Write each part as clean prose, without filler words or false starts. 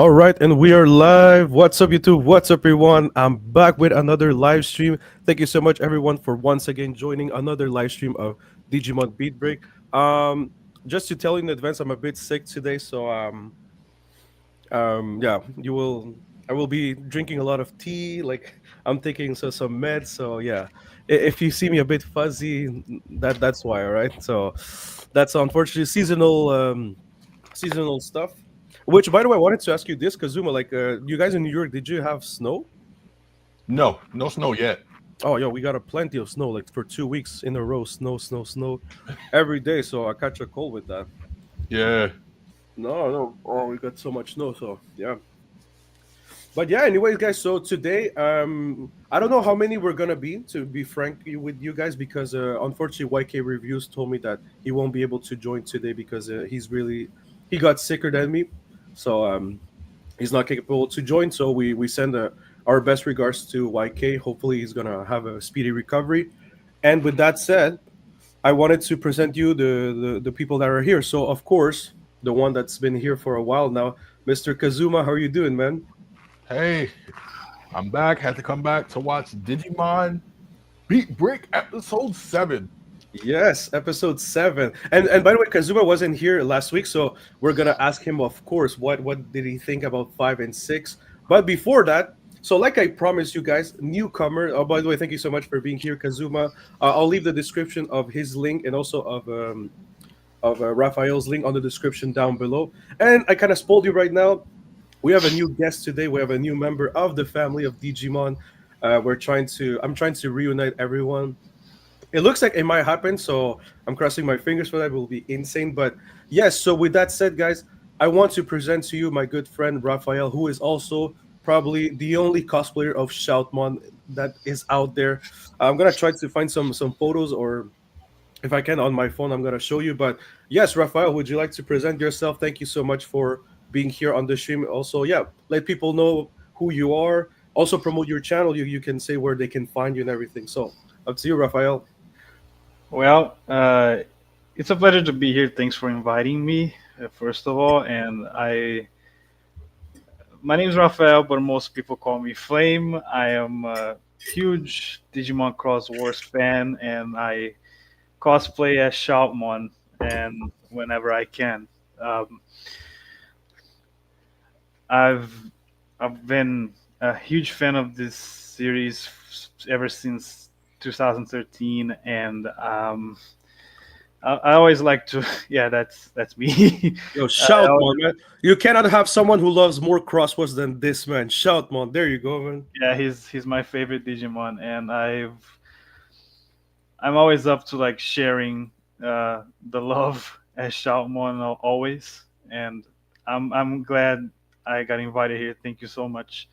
All right, and we are live. What's up, YouTube? What's up, everyone? I'm back with another live stream. Thank you so much, everyone, for once again joining another live stream of Digimon Beatbreak. Just to tell you in advance, I'm a bit sick today, so yeah, you will. I will be drinking a lot of tea. Like I'm taking some meds. So yeah, if you see me a bit fuzzy, that's why. All right. So that's unfortunately seasonal stuff. Which, by the way, I wanted to ask you this, Kazuma. Like, you guys in New York, did you have snow? No, no snow yet. Oh, yo, we got a plenty of snow, like for 2 weeks in a row. Snow, snow, snow, every day. So I catch a cold with that. Yeah. No, no. Oh, we got so much snow. So yeah. But yeah, anyways, guys. So today, I don't know how many we're gonna be. To be frank with you guys, because unfortunately, YK Reviews told me that he won't be able to join today because he got sicker than me. So he's not capable to join. So we send our best regards to YK. Hopefully, he's gonna have a speedy recovery. And with that said, I wanted to present you the people that are here. So of course, the one that's been here for a while now, Mr. Kazuma. How are you doing, man? Hey, I'm back. Had to come back to watch Digimon Beatbreak episode 7. Yes, episode 7. And by the way, Kazuma wasn't here last week, so we're gonna ask him, of course, what did he think about 5 and 6. But before that, so like I promised you guys, newcomer. Oh, by the way, thank you so much for being here, Kazuma. I'll leave the description of his link and also of Raphael's link on the description down below. And I kind of spoiled you right now. We have a new guest today. We have a new member of the family of Digimon. I'm trying to reunite everyone. It looks like it might happen, so I'm crossing my fingers for that. It will be insane. But yes, so with that said, guys, I want to present to you my good friend Raphael, who is also probably the only cosplayer of Shoutmon that is out there. I'm gonna try to find some photos, or if I can on my phone, I'm gonna show you. But yes, Raphael, would you like to present yourself? Thank you so much for being here on the stream. Also, yeah, let people know who you are. Also promote your channel. You can say where they can find you and everything. So up to you, Raphael. Well, it's a pleasure to be here. Thanks for inviting me, first of all. My name is Rafael, but most people call me Flame. I am a huge Digimon Cross Wars fan, and I cosplay as Shoutmon, and whenever I can. Um, I've I've been a huge fan of this series ever since 2013, and I always like to. Yeah, that's me. Yo, I shout, always, man. You cannot have someone who loves more crosswords than this man. Shout, man. There you go, man. yeah, he's my favorite Digimon, and I'm always up to like sharing the love as Shoutmon always, and I'm glad I got invited here. Thank you so much.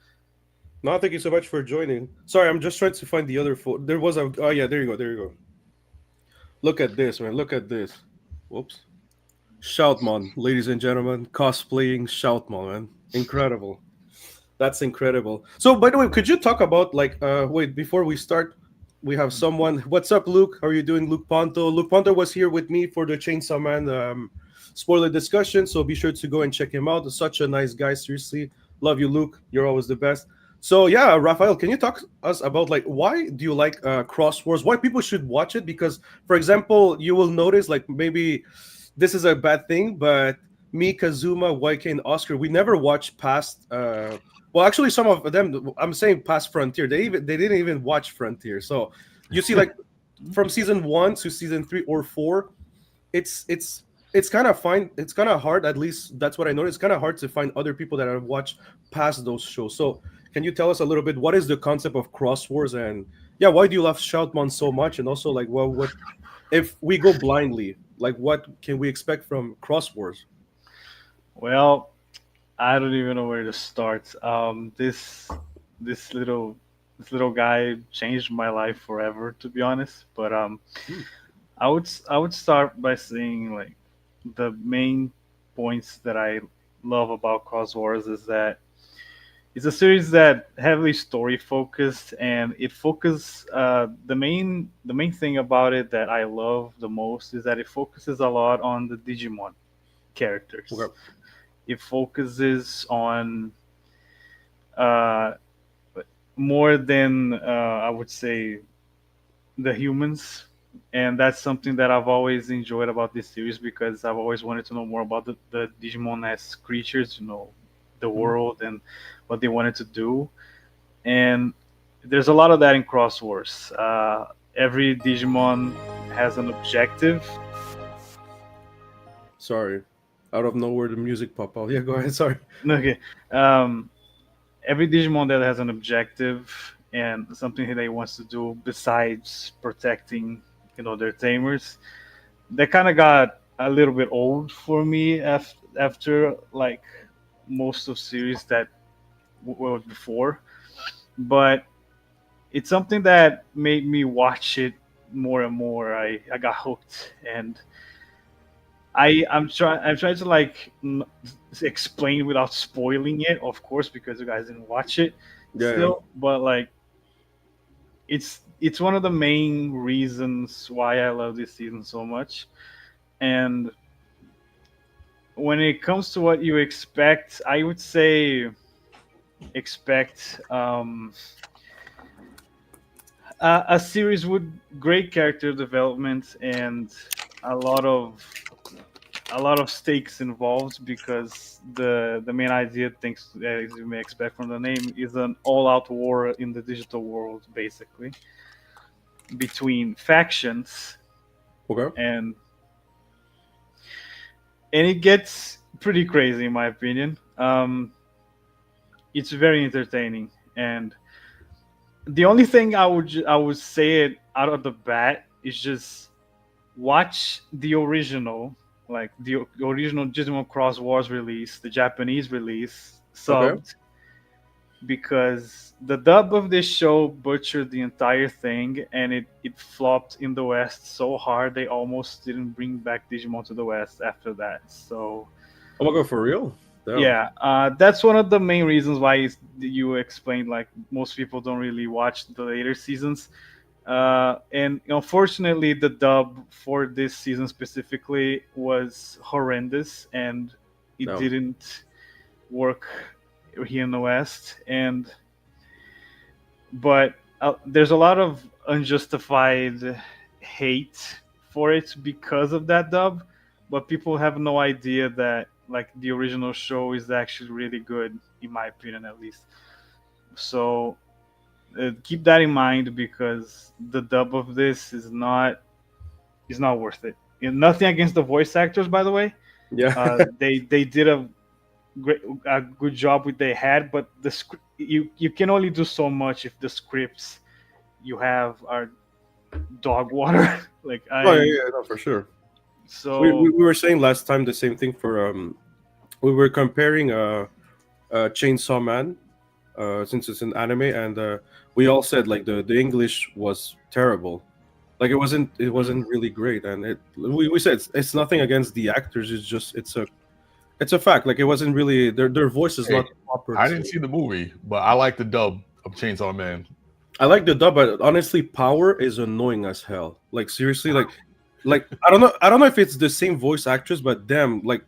No, thank you so much for joining. Sorry, I'm just trying to find the other photo. There was a. Oh yeah, there you go. There you go. Look at this, man. Look at this. Whoops. Shoutmon, ladies and gentlemen, cosplaying Shoutmon, man. Incredible. That's incredible. So, by the way, could you talk about like wait before we start? We have someone. What's up, Luke? How are you doing, Luke Ponto? Luke Ponto was here with me for the Chainsaw Man spoiler discussion. So be sure to go and check him out. Such a nice guy. Seriously, love you, Luke. You're always the best. So yeah, Raphael, can you talk us about like why do you like Cross Wars? Why people should watch it? Because, for example, you will notice like maybe this is a bad thing, but me, Kazuma, YK, and Oscar, we never watched past. Well, actually, some of them. I'm saying past Frontier. They didn't even watch Frontier. So you see, like from season 1 to season 3 or 4, it's kind of fine. It's kind of hard. At least that's what I noticed. It's kind of hard to find other people that have watched past those shows. So can you tell us a little bit what is the concept of Cross Wars, and yeah, why do you love Shoutmon so much? And also like what if we go blindly, like what can we expect from Cross Wars? Well, I don't even know where to start. This little this little guy changed my life forever, to be honest. But Hmm. I would start by saying like the main points that I love about Cross Wars is that it's a series that heavily story focused, and it focus the main thing about it that I love the most is that it focuses a lot on the Digimon characters. Okay. it focuses on uh, more than I would say the humans, and that's something that I've always enjoyed about this series because I've always wanted to know more about the Digimon as creatures, the world and what they wanted to do. And there's a lot of that in Cross Wars. Every Digimon has an objective. Sorry, out of nowhere the music pop out. Yeah, go ahead. Sorry. Okay. Um, every Digimon that has an objective and something that he wants to do besides protecting, their tamers. That kind of got a little bit old for me after like most of series that were before, but it's something that made me watch it more and more. I got hooked, and I'm trying to like explain without spoiling it, of course, because you guys didn't watch it Yeah, yeah. still. But like, it's one of the main reasons why I love this season so much. And when it comes to what you expect, I would say expect a series with great character development and a lot of a lot of stakes involved because the main idea, things as you may expect from the name, is an all-out war in the digital world, basically between factions, Okay. and it gets pretty crazy in my opinion. It's very entertaining, and the only thing I would say it out of the bat is just watch the original, like the original Digimon Cross Wars release, the Japanese release, Okay. subbed, because the dub of this show butchered the entire thing, and it flopped in the West so hard they almost didn't bring back Digimon to the West after that. So Oh my god, for real? Damn. yeah, that's one of the main reasons why you explained like most people don't really watch the later seasons. And unfortunately, the dub for this season specifically was horrendous, and it Damn. didn't work here in the West. And but there's a lot of unjustified hate for it because of that dub, but people have no idea that like the original show is actually really good, in my opinion at least. So keep that in mind because the dub of this is not worth it. Nothing against the voice actors, by the way. Yeah. They did a good job with they had, but the script, you can only do so much if the scripts you have are dog water. Like Oh yeah, I yeah, no, for sure. We, so we we were saying last time the same thing for we were comparing Chainsaw Man since it's an anime, and we all said like the English was terrible. Like it wasn't really great, and we said it's nothing against the actors. It's just it's a fact. Like it wasn't really their voice is Hey, not proper. I didn't see the movie, but I like the dub of Chainsaw Man. I like the dub, but honestly, Power is annoying as hell. Like seriously, like I don't know if it's the same voice actress, but damn, like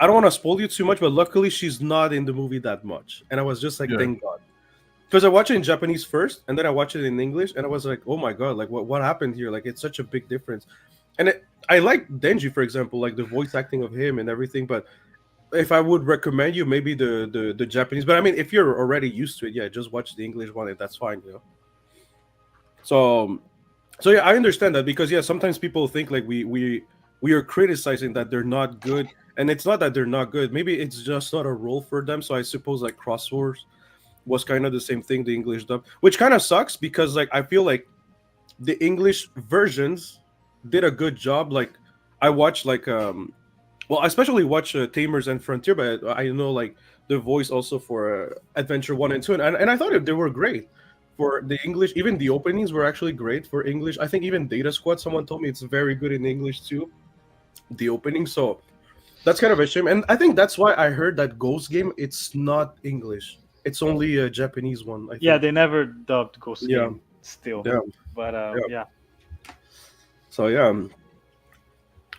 I don't want to spoil you too much, but luckily she's not in the movie that much, and I was just like, Yeah. thank God, because I watched it in Japanese first, and then I watched it in English, and I was like, oh my God, like what happened here? Like it's such a big difference, and I like Denji, for example, like the voice acting of him and everything, but if I would recommend you, maybe the Japanese. But I mean, if you're already used to it, yeah, just watch the English one, and that's fine, you know. So, so yeah, I understand that because yeah, sometimes people think like we are criticizing that they're not good, and it's not that they're not good. Maybe it's just not a role for them. So I suppose like Crosswords was kind of the same thing, the English dub, which kind of sucks because like I feel like the English versions did a good job. Like I watched like well, I especially watch Tamers and Frontier, but I know like the voice also for Adventure 1 and 2, and I thought they were great for the English. Even the openings were actually great for English. I think even Data Squad, someone told me it's very good in English too, the opening. So that's kind of a shame, and I think that's why I heard that Ghost Game it's not English, it's only a Japanese one, I yeah, think. they never dubbed Ghost Yeah, Game still, yeah, but yeah. yeah. So yeah,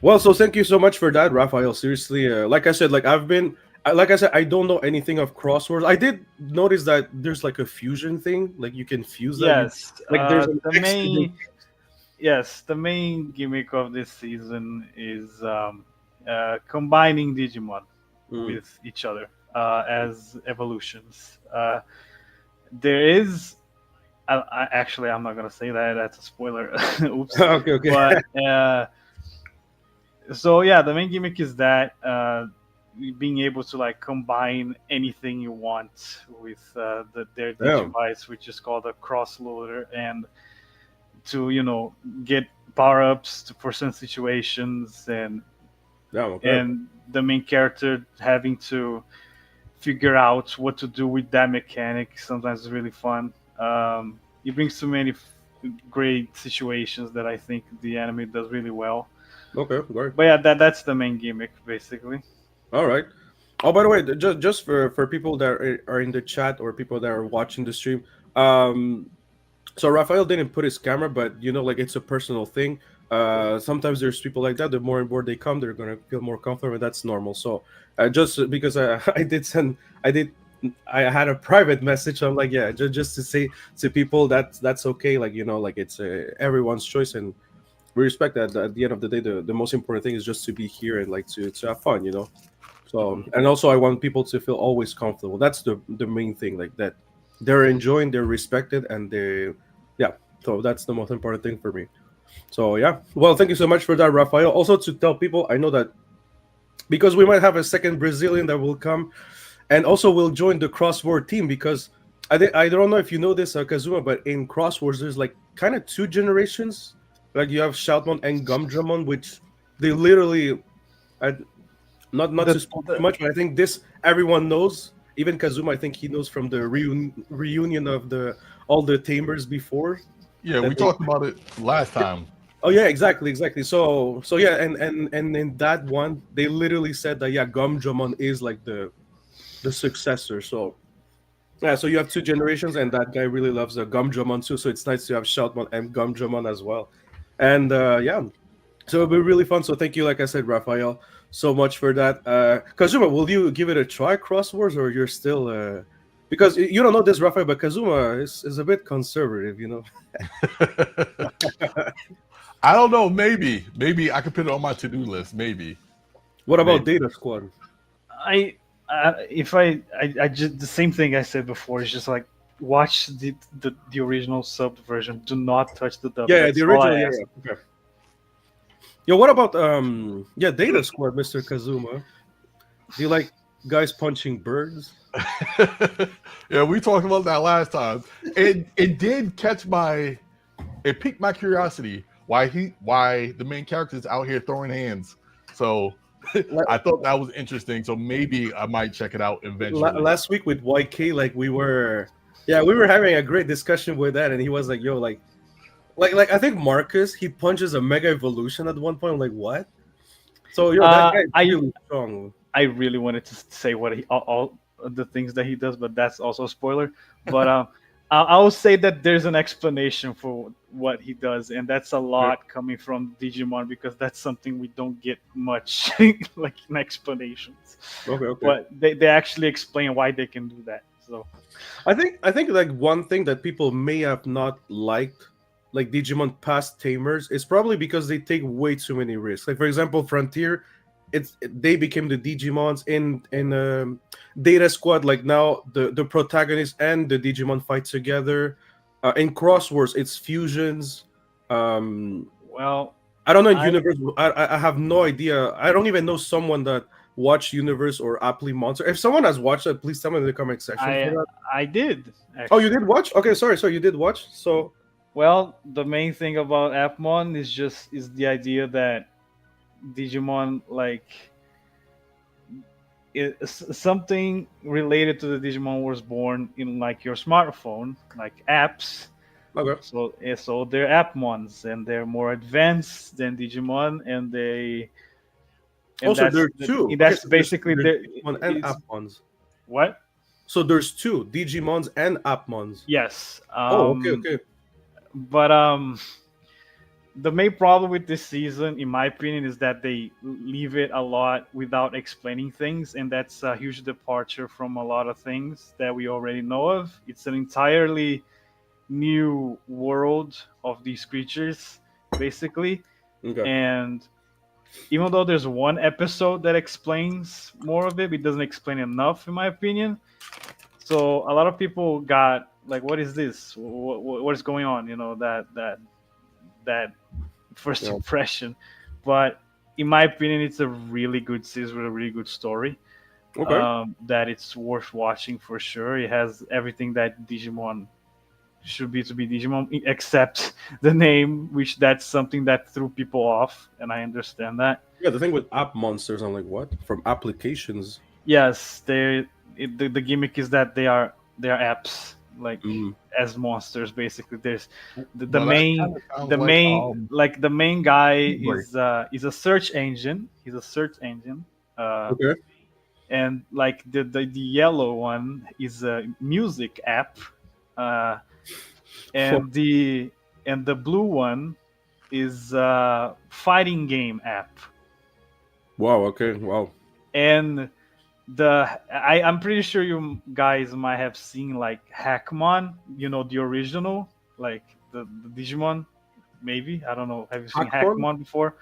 Well, so thank you so much for that, Raphael. Seriously, like I said, like I said, I don't know anything of crosswords. I did notice that there's like a fusion thing, like you can fuse that. You Yes, like there's an the X. main gimmick of this season is combining Digimon Mm. with each other as evolutions. There is, actually, I'm not gonna say that. That's a spoiler. Oops. Okay, okay. But so yeah, the main gimmick is that being able to like combine anything you want with their Damn, Digivice, which is called a cross loader, and to get power ups for certain situations, damn. Okay, and the main character having to figure out what to do with that mechanic sometimes is really fun. It brings so many great situations that I think the anime does really well. okay, great. But yeah, that's the main gimmick basically. All right. Oh, by the way, just for people that are in the chat or people that are watching the stream, um, so Raphael didn't put his camera, but like it's a personal thing. Sometimes there's people like that. The more and more they come, they're gonna feel more comfortable, and that's normal. So, just because I had a private message. I'm like, yeah, just to say to people that that's okay. Like like it's everyone's choice, and we respect that. At the end of the day, the most important thing is just to be here and like to have fun. So, Mhm. and also I want people to feel always comfortable. That's the main thing, like that they're enjoying, they're respected, and yeah. So that's the most important thing for me. So yeah, well, thank you so much for that, Rafael. Also to tell people, I know that because we might have a second Brazilian that will come, and also will join the crossword team because I don't know if you know this, Kazuma, but in crosswords there's like kind of two generations. Like you have Shoutmon and Gumdramon, which they literally. I, not to The, spoil too the much, but I think this everyone knows. Even Kazuma, I think he knows from the reunion of the all the tamers before Yeah, we that they. talked about it last time. Oh yeah, exactly. So yeah, and in that one, they literally said that yeah, Gumdramon is like the successor. So yeah, so you have two generations, and that guy really loves the Gumdramon too. So it's nice to have Shoutmon and Gumdramon as well. And yeah, so it'll be really fun. So thank you, like I said, Raphael, so much for that. Kazuma, will you give it a try, crosswords, or you're still because you don't know this, Raphael, but Kazuma is a bit conservative. I don't know. Maybe I could put it on my to-do list. Maybe. What about Maybe. Data Squad? I if I just the same thing I said before. It's just like watch the original subbed version. Do not touch the dub. Yeah, the That's all I original. Yeah, ask. yeah. Okay. Yo, what about yeah, Data Squad, Mr. Kazuma? Do you like guys punching birds? Yeah, we talked about that last time. It did catch it piqued my curiosity why the main character is out here throwing hands. So I thought that was interesting. So maybe I might check it out eventually. Last week with YK, like we were having a great discussion with that, and he was like, "Yo, like I think Marcus he punches a Mega Evolution at one point." I'm like, what? So that guy is I really strong. I really wanted to say what all the things that he does, but that's also a spoiler. But I'll say that there's an explanation for what he does, and that's a lot coming from Digimon because that's something we don't get much like in explanations. Okay. But they actually explain why they can do that. So I think like one thing that people may have not liked, like Digimon past tamers, is probably because they take way too many risks. Like for example, Frontier, they became the Digimons in Data Squad. Like now, the protagonist and the Digimon fight together. In Crosswords, it's fusions. well, I don't know in I Universe. I have no idea. I don't even know someone that watched Universe or Apply Monster. If someone has watched it, please tell me in the comment section for I that. I did Oh, you actually. did watch? Okay, sorry, you did watch. So Well, the main thing about Appmon is the idea that Digimon like something related to the Digimon was born in like your smartphone, like apps. okay. So they're Appmons and they're more advanced than Digimon, and Also, there's two. Okay, that's so there's basically there's the Digimon and it's Appmons. what? So there's two Digimons and Appmons. Yes. Oh, okay. But the main problem with this season, in my opinion, is that they leave it a lot without explaining things, and that's a huge departure from a lot of things that we already know of. It's an entirely new world of these creatures, basically. Okay. And even though there's one episode that explains more of it, it doesn't explain enough, in my opinion. So a lot of people got like, "What is this? What is going on?" You know, that first Yeah. impression. But in my opinion, it's a really good series with a really good story. Okay. That it's worth watching for sure. It has everything that Digimon should be to be Digimon, except the name, which that's something that threw people off, and I understand that. Yeah, the thing with app monsters, I'm like, what? From applications? Yes, the gimmick is that they are apps, like Mm. as monsters. Basically, there's the Well, that main kinda sounds the like, main like the main guy Beatbreak. is a search engine. He's a search engine. Okay. And like the yellow one is a music app, uh, and the blue one is a fighting game app. Wow. Okay. Wow. And I'm pretty sure you guys might have seen like Hackmon, the original, like the Digimon. Maybe, I don't know. Have you seen Hackmon? Hackmon before,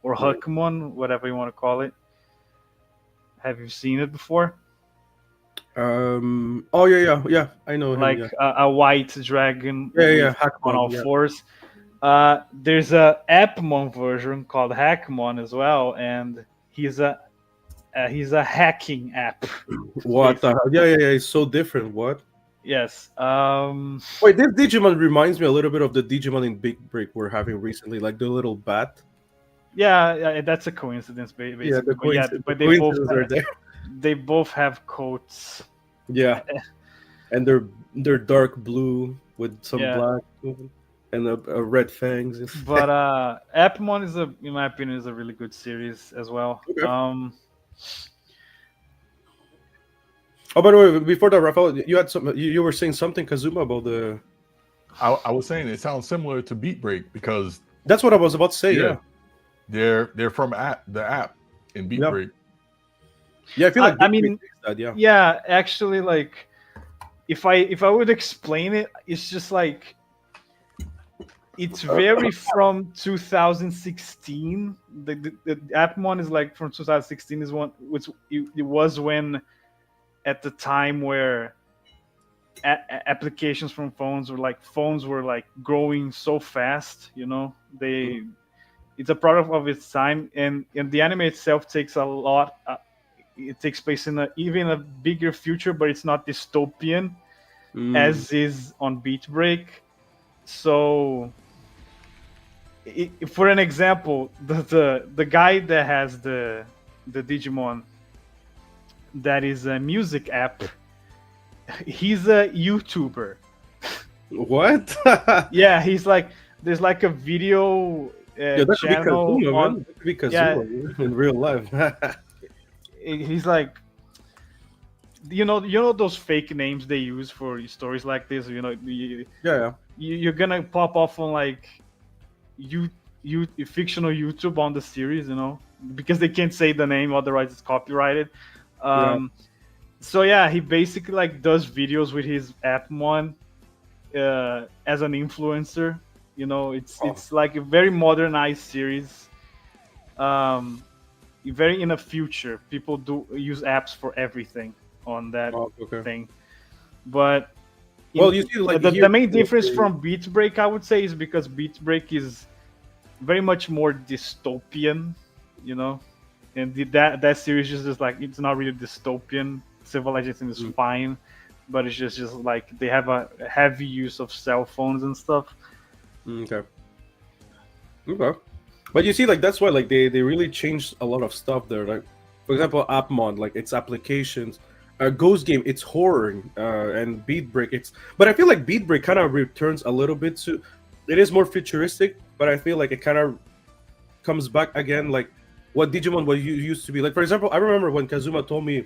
or No. Huckmon, whatever you want to call it? Have you seen it before? Oh yeah, yeah, yeah. I know him. Like Yeah. a white dragon Yeah, yeah, with, yeah. on all Hackmon. Yeah. fours. There's a Appmon version called Hackmon as well, and he's a hacking app. What the hell? Yeah, yeah, yeah. It's so different. What? Yes. Wait, this Digimon reminds me a little bit of the Digimon in Big Break we're having recently, like the little bat. Yeah, that's a coincidence, basically. Yeah, the But yeah, coincidence, but the coincidences are there. they both have coats. Yeah, and they're dark blue with some Yeah. black and a red fangs. But Appmon in my opinion, is a really good series as well. Okay. Oh, by the way, before that, Rafael, you had some. You were saying something, Kazuma, about the. I was saying it sounds similar to Beatbreak because That's what I was about to say. Yeah, they're from the app in Beatbreak. yeah. I feel like I Big mean, Break takes that. Yeah. yeah, actually, like if I would explain it, it's just like it's very from 2016. The Appmon is like from 2016 is one which it was when at the time where applications from phones were like growing so fast. It's a product of its time, and the anime itself takes a lot. It takes place in even a bigger future, but it's not dystopian Mm. as is on Beatbreak. So, for an example, the guy that has the Digimon that is a music app, he's a YouTuber. What? Yeah, he's like there's like a video Yeah, that could be channel Kazuma, on. man. That could be Kazuma in real life. He's like those fake names they use for stories like this. Yeah, You're gonna pop off on like you fictional YouTube on the series, because they can't say the name, otherwise it's copyrighted. So yeah, he basically like does videos with his Appmon as an influencer. It's like a very modernized series. Very in the future, people do use apps for everything on that okay. thing. But Well, you see, like the main difference from Beatbreak, I would say, is because Beatbreak is very much more dystopian, and that series is just like it's not really dystopian. Civilization is fine, but it's just like they have a heavy use of cell phones and stuff. Okay. Okay. But you see, like that's why, like they really changed a lot of stuff there. Like, for example, Appmon, like its applications, Ghost Game, it's horror, and Beatbreak, it's. But I feel like Beatbreak kind of returns a little bit to. It is more futuristic, but I feel like it kind of comes back again, like what Digimon was used to be. Like, for example, I remember when Kazuma told me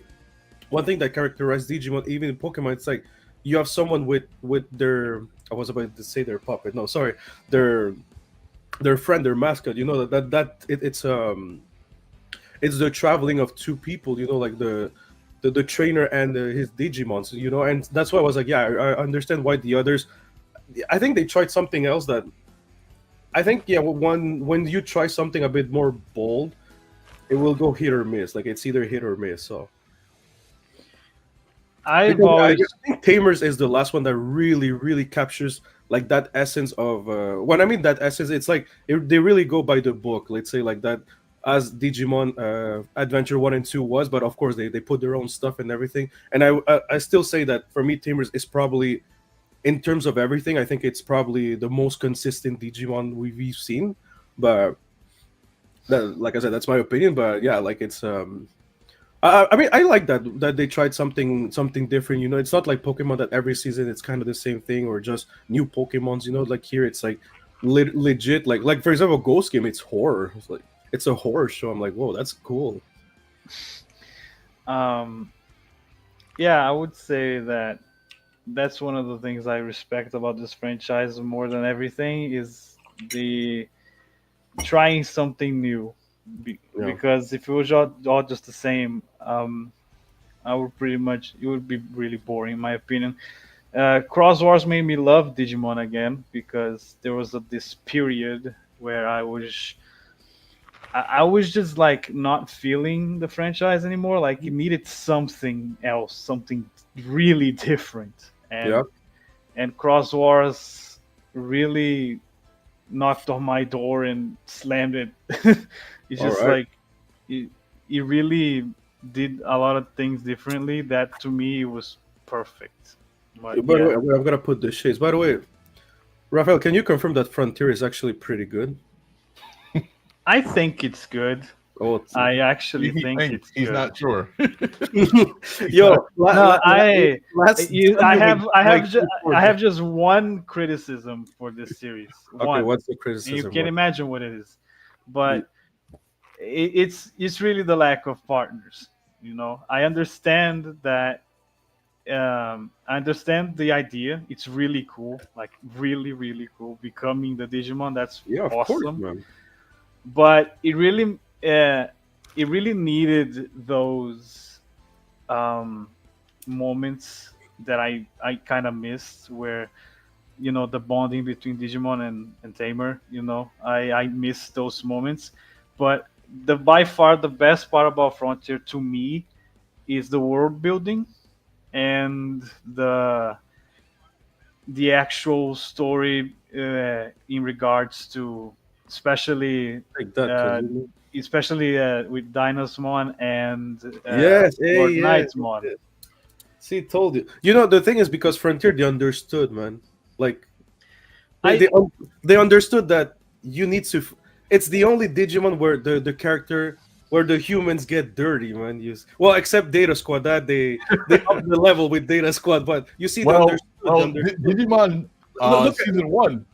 one thing that characterized Digimon, even in Pokemon, it's like you have someone with their. I was about to say their puppet. No, sorry, their their friend, their mascot. You know it's the traveling of two people. You know, like the trainer and his Digimons. You know, and that's why I was like, yeah, I understand why the others. I think they tried something else that I think yeah. When you try something a bit more bold, it will go hit or miss. Like it's either hit or miss. So I've because always I think Tamers is the last one that really captures like that essence of when I mean that essence, it's like they really go by the book. Let's say like that as Digimon Adventure 1 and 2 was, but of course they put their own stuff and everything. And I still say that for me, Tamers is probably in terms of everything. I think it's probably the most consistent Digimon we've seen. But that, like I said, that's my opinion. But yeah, like it's I mean, I like that they tried something different. You know, it's not like Pokemon that every season it's kind of the same thing or just new Pokemons. You know, like here it's like legit. Like for example, Ghost Game, it's horror. It's like it's a horror show. I'm like, whoa, that's cool. um yeah, I would say that that's one of the things I respect about this franchise more than everything is the trying something new. Yeah, Because if it was all just the same, I would pretty much it would be really boring in my opinion. Cross Wars made me love Digimon again because there was this period where I was just like not feeling the franchise anymore. Like it needed something else, something really different, yeah. and Cross Wars really knocked on my door and slammed it. It's All just right. like it, it really did a lot of things differently that to me was perfect. But By the yeah, way, I'm gonna put the shades. By the way, Raphael, can you confirm that Frontier is actually pretty good? I think it's good. Oh, it's- I actually He think thinks it's he's good. not sure. yo, No, last you, Sunday when Mike I recorded- have just one criticism for this series. Okay, One, what's the and you criticism? can What? imagine what it is. But it's really the lack of partners. You know, I understand that. I understand the idea. It's really cool, like really cool. Becoming the Digimon, that's Yeah, of course, awesome. man. But it really needed those um, moments that I kind of missed, where the bonding between Digimon and Tamer. I miss those moments. But the by far the best part about Frontier to me is the world building and the actual story in regards to especially Like that, uh, continue. with Dinosmon and Yes, hey, Lord yeah. Knightsmon. See, told you. You know, the thing is because Frontier they understood, man. Like they I they, un- they understood that you need to. It's the only Digimon where the character where the humans get dirty, man. Well, except Data Squad, that they up the level with Data Squad, but you see, they Well, understood. They understood. Digimon Look at season 1,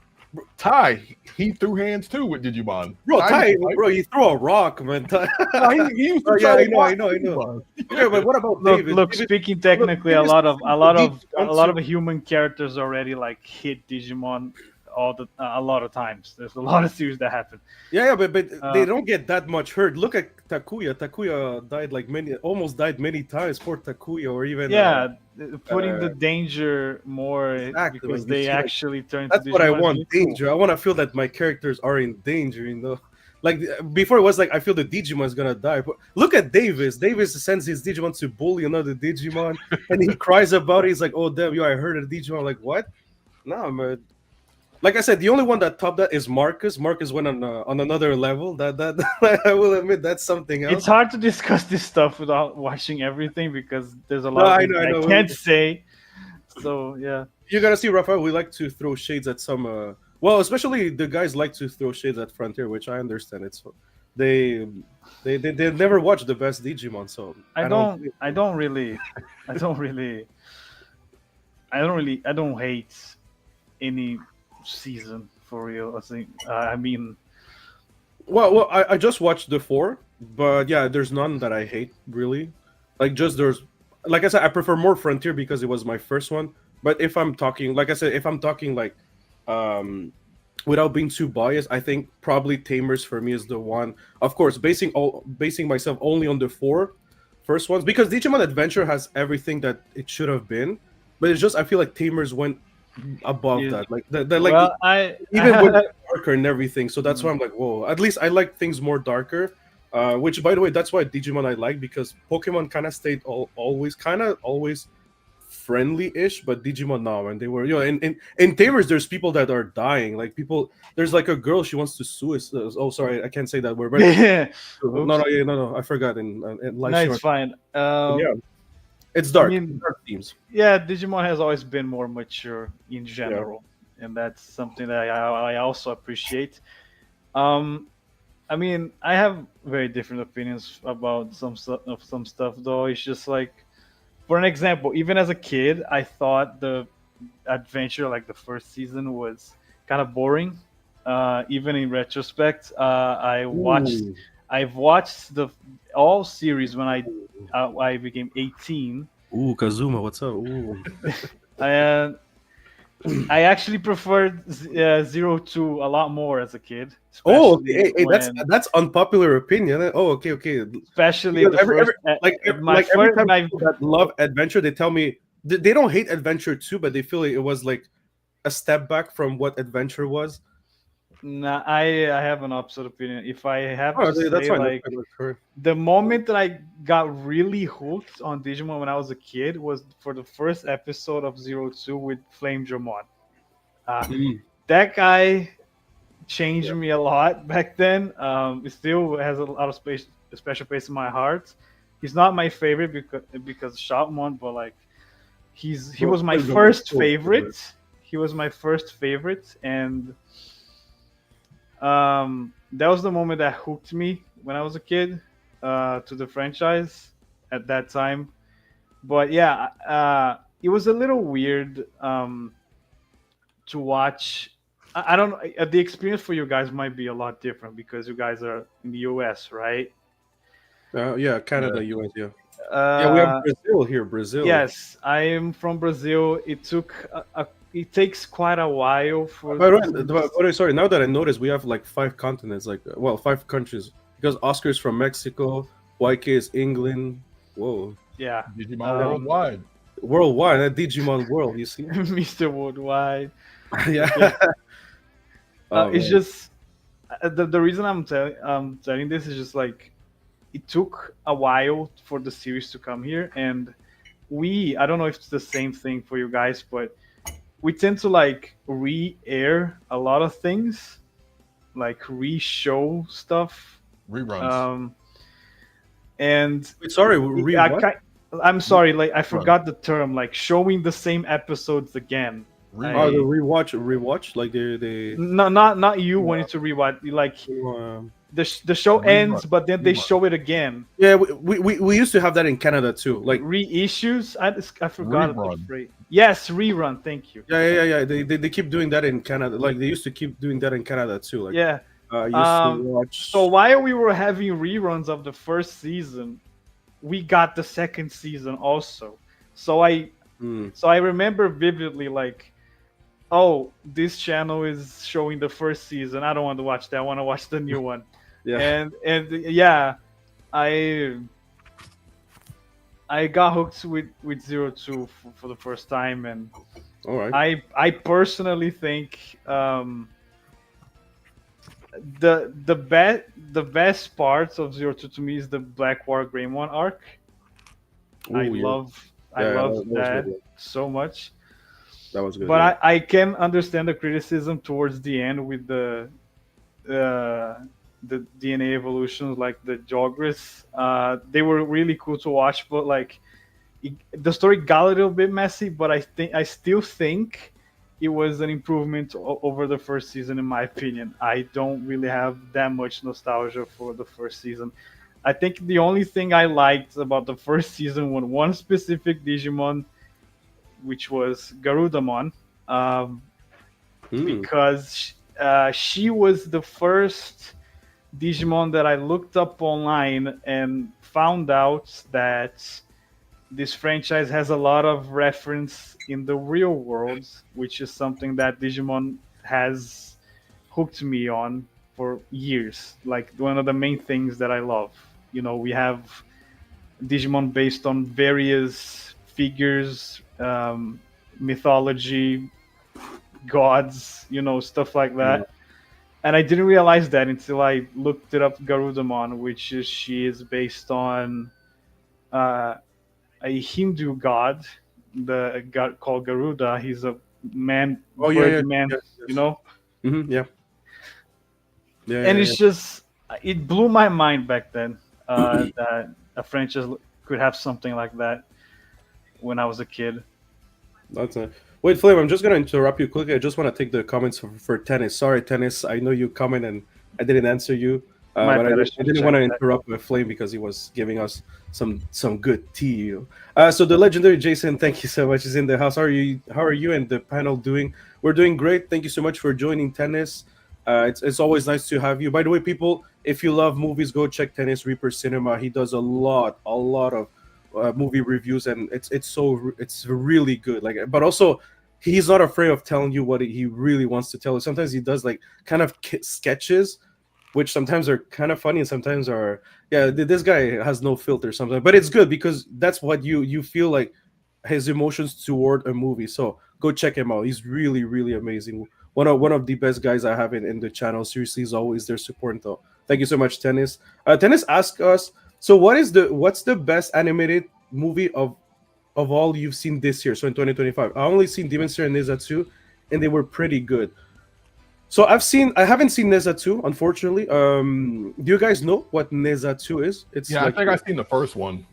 Ty, he threw hands too with Digimon. bro, Ty, Ty- bro, you throw a rock, man. Ty. No, he used to Oh, yeah, try I to know, block I know. Digimon. Okay, but what about look David? look David, speaking technically, David's a lot of Digimon human characters already like hit Digimon a lot of times. There's a lot of series that happen. yeah, but they Uh, don't get that much hurt. Look at Takuya. Takuya died like almost died many times. Poor Takuya, or even yeah, putting the uh, danger more exactly. because Like you they see, like actually turn to that's what I Digimon is want. really cool. Danger. I want to feel that my characters are in danger. You know, like before it was like I feel the Digimon is gonna die. But look at Davis. Davis sends his Digimon to bully another Digimon, and he cries about it. He's like, "Oh damn, yo, I heard a Digimon." I'm like, what? No, man. Like I said, the only one that topped that is Marcus. Marcus went on another level. That I will admit that's something It's else. hard to discuss this stuff without watching everything because there's a No, lot of I things know, I I know. can't say. So yeah, You gotta see, Rafael. We like to throw shades at some. Well, especially the guys like to throw shades at Frontier, which I understand. It's they they never watched the best Digimon, so I I don't. don't I don't really I don't really I don't hate any season for real. I mean, Well, I just watched the four, but yeah, there's none that I hate really. Like just there's, like I said, I prefer more Frontier because it was my first one. But if I'm talking, like I said, if I'm talking like, um, without being too biased, I think probably Tamers for me is the one. Of course, basing myself only on the four first ones, because Digimon Adventure has everything that it should have been, but it's just I feel like Tamers went above Is that, like the like well, I even with darker and everything. So that's Mhm. why I'm like, whoa. At least I like things more darker. Which, by the way, that's why Digimon I like, because Pokemon kind of stayed always friendly-ish, but Digimon now, and they were, in Tamers there's people that are dying, like people. There's like a girl, she wants to suicide. Oh, sorry, I can't say that word. But no, Oops. no, yeah, no, I forgot in live No, it's stream. fine. Yeah, it's I dark. mean, Dark themes. yeah, Digimon has always been more mature in Yeah. general, and that's something that I also appreciate. Um, I mean, I have very different opinions about some stuff, though. It's just like, for an example, even as a kid, I thought the adventure, like the first season, was kind of boring. Even in retrospect, Ooh, I've watched the all series when I became 18, ooh, Kazuma, what's up? Ooh. and I actually preferred Zero Two a lot more as a kid, Oh, okay. especially Hey, when, that's unpopular opinion. Oh, okay, okay. especially Because the first my every first time my people that love adventure, they tell me they don't hate adventure too, but they feel like it was like a step back from what adventure was. Nah, I have an opposite opinion. If I have Oh, to that's say, fine. That's like, fine. That's fair. the moment that I got really hooked on Digimon when I was a kid was for the first episode of Zero Two with Flame Dramon. Uh, Mm, that guy changed yeah. me a lot back then. It still has a lot of space, a special place in my heart. He's not my favorite because Shoutmon, but like he Bro, was my Flame Drum is first so favorite. favorite. He was my first favorite, and that was the moment that hooked me when I was a kid to the franchise at that time. But yeah, it was a little weird to watch. I don't know. The experience for you guys might be a lot different because you guys are in the US, right? Yeah, Yeah. Canada, US, yeah. Yeah, we have Uh, Brazil here. Brazil. yes, I am from Brazil. It takes quite a while for By the way, things. sorry. Now that I noticed, we have like five continents, like well, five countries, because Oscar's from Mexico, YK is England. Whoa, Yeah, Digimon um, Worldwide. worldwide, that Digimon world. You see? Mr. Worldwide. Yeah. But yeah, Oh it's man. just the reason I'm telling this is just like it took a while for the series to come here, and I don't know if it's the same thing for you guys, but we tend to like re-air a lot of things, like re-show stuff, Reruns. um, and Wait, sorry, I, what? I'm sorry, like I Run. forgot the term, like showing the same episodes again. Oh, the I Rerun. rewatch, like they not you uh, wanting to rewatch, like um, the show Rerun. ends, but then they Rerun. show it again. yeah, we used to have that in Canada too. Like Reissues. I forgot the Rerun. phrase. Yes, rerun. Thank you. yeah. They keep doing that in Canada. Like they used to keep doing that in Canada too. Like Yeah. I used to So watch. while we were having reruns of the first season, we got the second season also. So Hmm, I remember vividly, like, oh, this channel is showing the first season. I don't want to watch that. I want to watch the new one. yeah. And yeah, I I got hooked with Zero Two for the first time, and All right. I personally think the best parts of Zero Two to me is the Black War Greymon arc. I Oh yeah. love I Yeah, love that was good. that Yeah. so much. That was good. But Yeah. I can understand the criticism towards the end with uh, the DNA evolutions, like the Jogris. They were really cool to watch, but like the story got a little bit messy. But I still think it was an improvement over the first season, in my opinion. I don't really have that much nostalgia for the first season. I think the only thing I liked about the first season was one specific Digimon, which was Garudamon, um, Hmm. because she was the first Digimon that I looked up online and found out that this franchise has a lot of reference in the real world, which is something that Digimon has hooked me on for years. Like one of the main things that I love. We have Digimon based on various figures, mythology, gods, stuff like Yeah. that. And I didn't realize that until I looked it up. Garudamon, which is she is based on uh, a Hindu god, the god called Garuda. He's a man, Oh yeah, yeah, bird man, yes, you yes. know. Yeah, yeah, And yeah, it's yeah. just it blew my mind back then that a franchise could have something like that when I was a kid. That's a wait, Flame. I'm just gonna interrupt you quickly. I just want to take the comments for tennis. Sorry, tennis. I know you comment and I didn't answer you, My but bad. I I should have didn't want checked to that. interrupt Flame because he was giving us some good tea. So the legendary Jason, thank you so much, is in the house. How are you? How are you and the panel doing? We're doing great. Thank you so much for joining tennis. It's always nice to have you. By the way, people, if you love movies, go check Tennis Reaper Cinema. He does a lot of movie reviews, and it's really good. Like, but also he's not afraid of telling you what he really wants to tell you. Sometimes he does like kind of sketches, which sometimes are kind of funny and sometimes are this guy has no filter sometimes, but it's good because that's what you feel like his emotions toward a movie. So go check him out. He's really amazing. One of the best guys I have in the channel. Seriously, he's always there supporting though. Thank you so much, Tennis. Tennis asked us, so what's the best animated movie of all you've seen this year? So in 2025, I only seen Demon Slayer and Nezatsu, and they were pretty good. So I haven't seen Nezatsu, unfortunately. Do you guys know what Nezatsu is? It's Yeah, I like think I've seen the first one.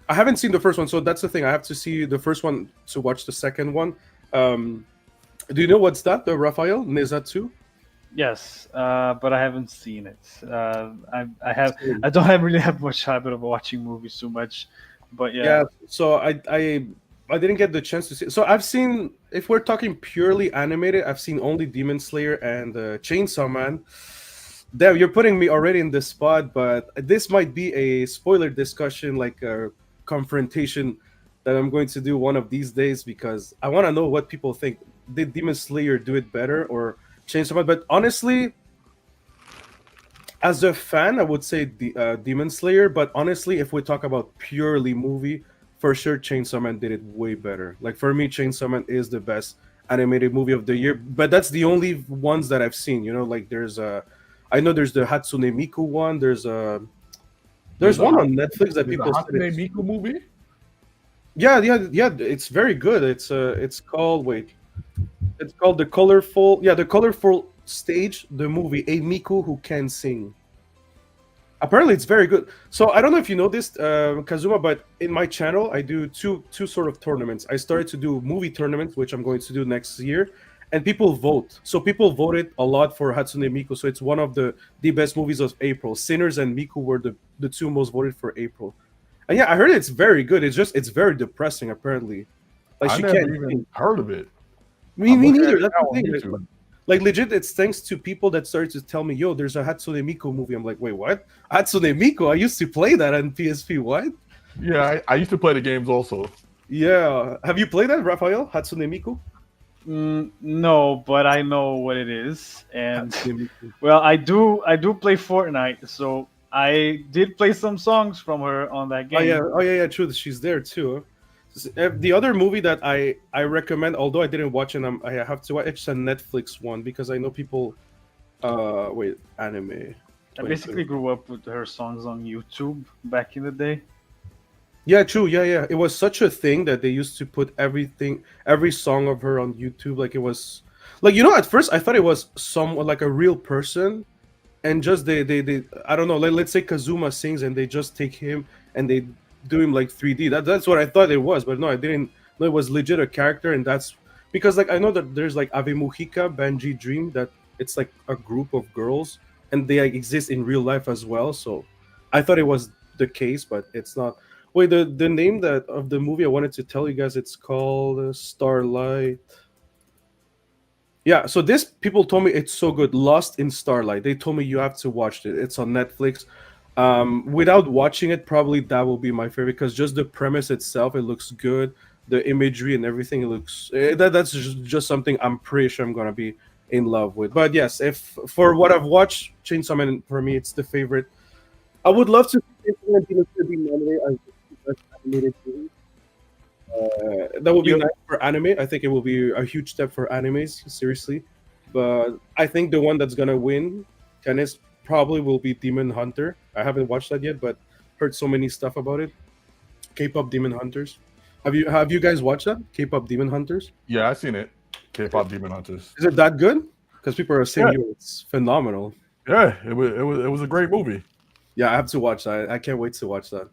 I haven't seen the first one, so that's the thing. I have to see the first one to watch the second one. Um, do you know what's that, the Raphael Nezatsu? Yes, but I haven't seen it. I don't have really have much habit of watching movies too much, but yeah. Yeah, so I didn't get the chance to see. So I've seen, if we're talking purely animated, I've seen only Demon Slayer and Chainsaw Man. Damn, you're putting me already in the spot, but this might be a spoiler discussion, like a confrontation that I'm going to do one of these days because I want to know what people think. Did Demon Slayer do it better or Chainsaw Man? But honestly, as a fan, I would say Demon Slayer. But honestly, if we talk about purely movie, for sure, Chainsaw Man did it way better. Like for me, Chainsaw Man is the best animated movie of the year. But that's the only ones that I've seen. Like I know there's the Hatsune Miku one. There's one on Netflix that There's a people said Hatsune Miku movie. yeah. It's very good. It's called It's called the colorful stage, the movie, a Miku who can sing. Apparently, it's very good. So I don't know if you know this, Kazuma, but in my channel, I do two sort of tournaments. I started to do movie tournaments, which I'm going to do next year, and people vote. So people voted a lot for Hatsune Miku. So it's one of the best movies of April. Sinners and Miku were the two most voted for April. And yeah, I heard it's very good. It's very depressing. Apparently, like I she never can't even sing. heard of it. Me, I'm me looking at neither. it That's now the on thing. YouTube. Like legit, it's thanks to people that started to tell me, "Yo, there's a Hatsune Miku movie." I'm like, "Wait, what? Hatsune Miku? I used to play that on PSP. What?" Yeah, I used to play the games also. Yeah. Have you played that, Raphael? Hatsune Miku? No, but I know what it is, and Hatsune Miku. well, I do play Fortnite, so I did play some songs from her on that Oh yeah, game. yeah. True, she's there too. The other movie that I recommend, although I didn't watch it, I have to watch. It's a Netflix one because I know people. Wait, anime. I basically grew up with her songs on YouTube back in the day. Yeah, true. Yeah. It was such a thing that they used to put every song of her on YouTube. Like it was, like at first I thought it was someone like a real person, and just they I don't know. Like let's say Kazuma sings and they just take him and they do him like 3D. That's what I thought it was, but no, I didn't know it was legit a character, and that's because like I know that there's like Ave Mujica, Banji Dream, that it's like a group of girls and they like, exist in real life as well. So I thought it was the case, but it's not. Wait, the name that of the movie I wanted to tell you guys, it's called Starlight. Yeah, so this people told me it's so good. Lost in Starlight. They told me you have to watch it. It's on Netflix. Without watching it, probably that will be my favorite because just the premise itself, it looks good. The imagery and everything, it looks that's just something I'm pretty sure I'm gonna be in love with. But yes, if for what I've watched, Chainsaw Man for me it's the favorite. I would love to see Chainsaw Man to be nominated as the best animated series. That would be Yep. nice for anime. I think it will be a huge step for animes, seriously. But I think the one that's gonna win tennis probably will be Demon Hunter. I haven't watched that yet, but heard so many stuff about it. K-pop Demon Hunters. Have you guys watched that? K-pop Demon Hunters. Yeah, I seen it. K-pop Demon Hunters. Is it that good? Because people are saying Yeah. "Yo, it's phenomenal." Yeah, it was a great movie. Yeah, I have to watch that. I can't wait to watch that.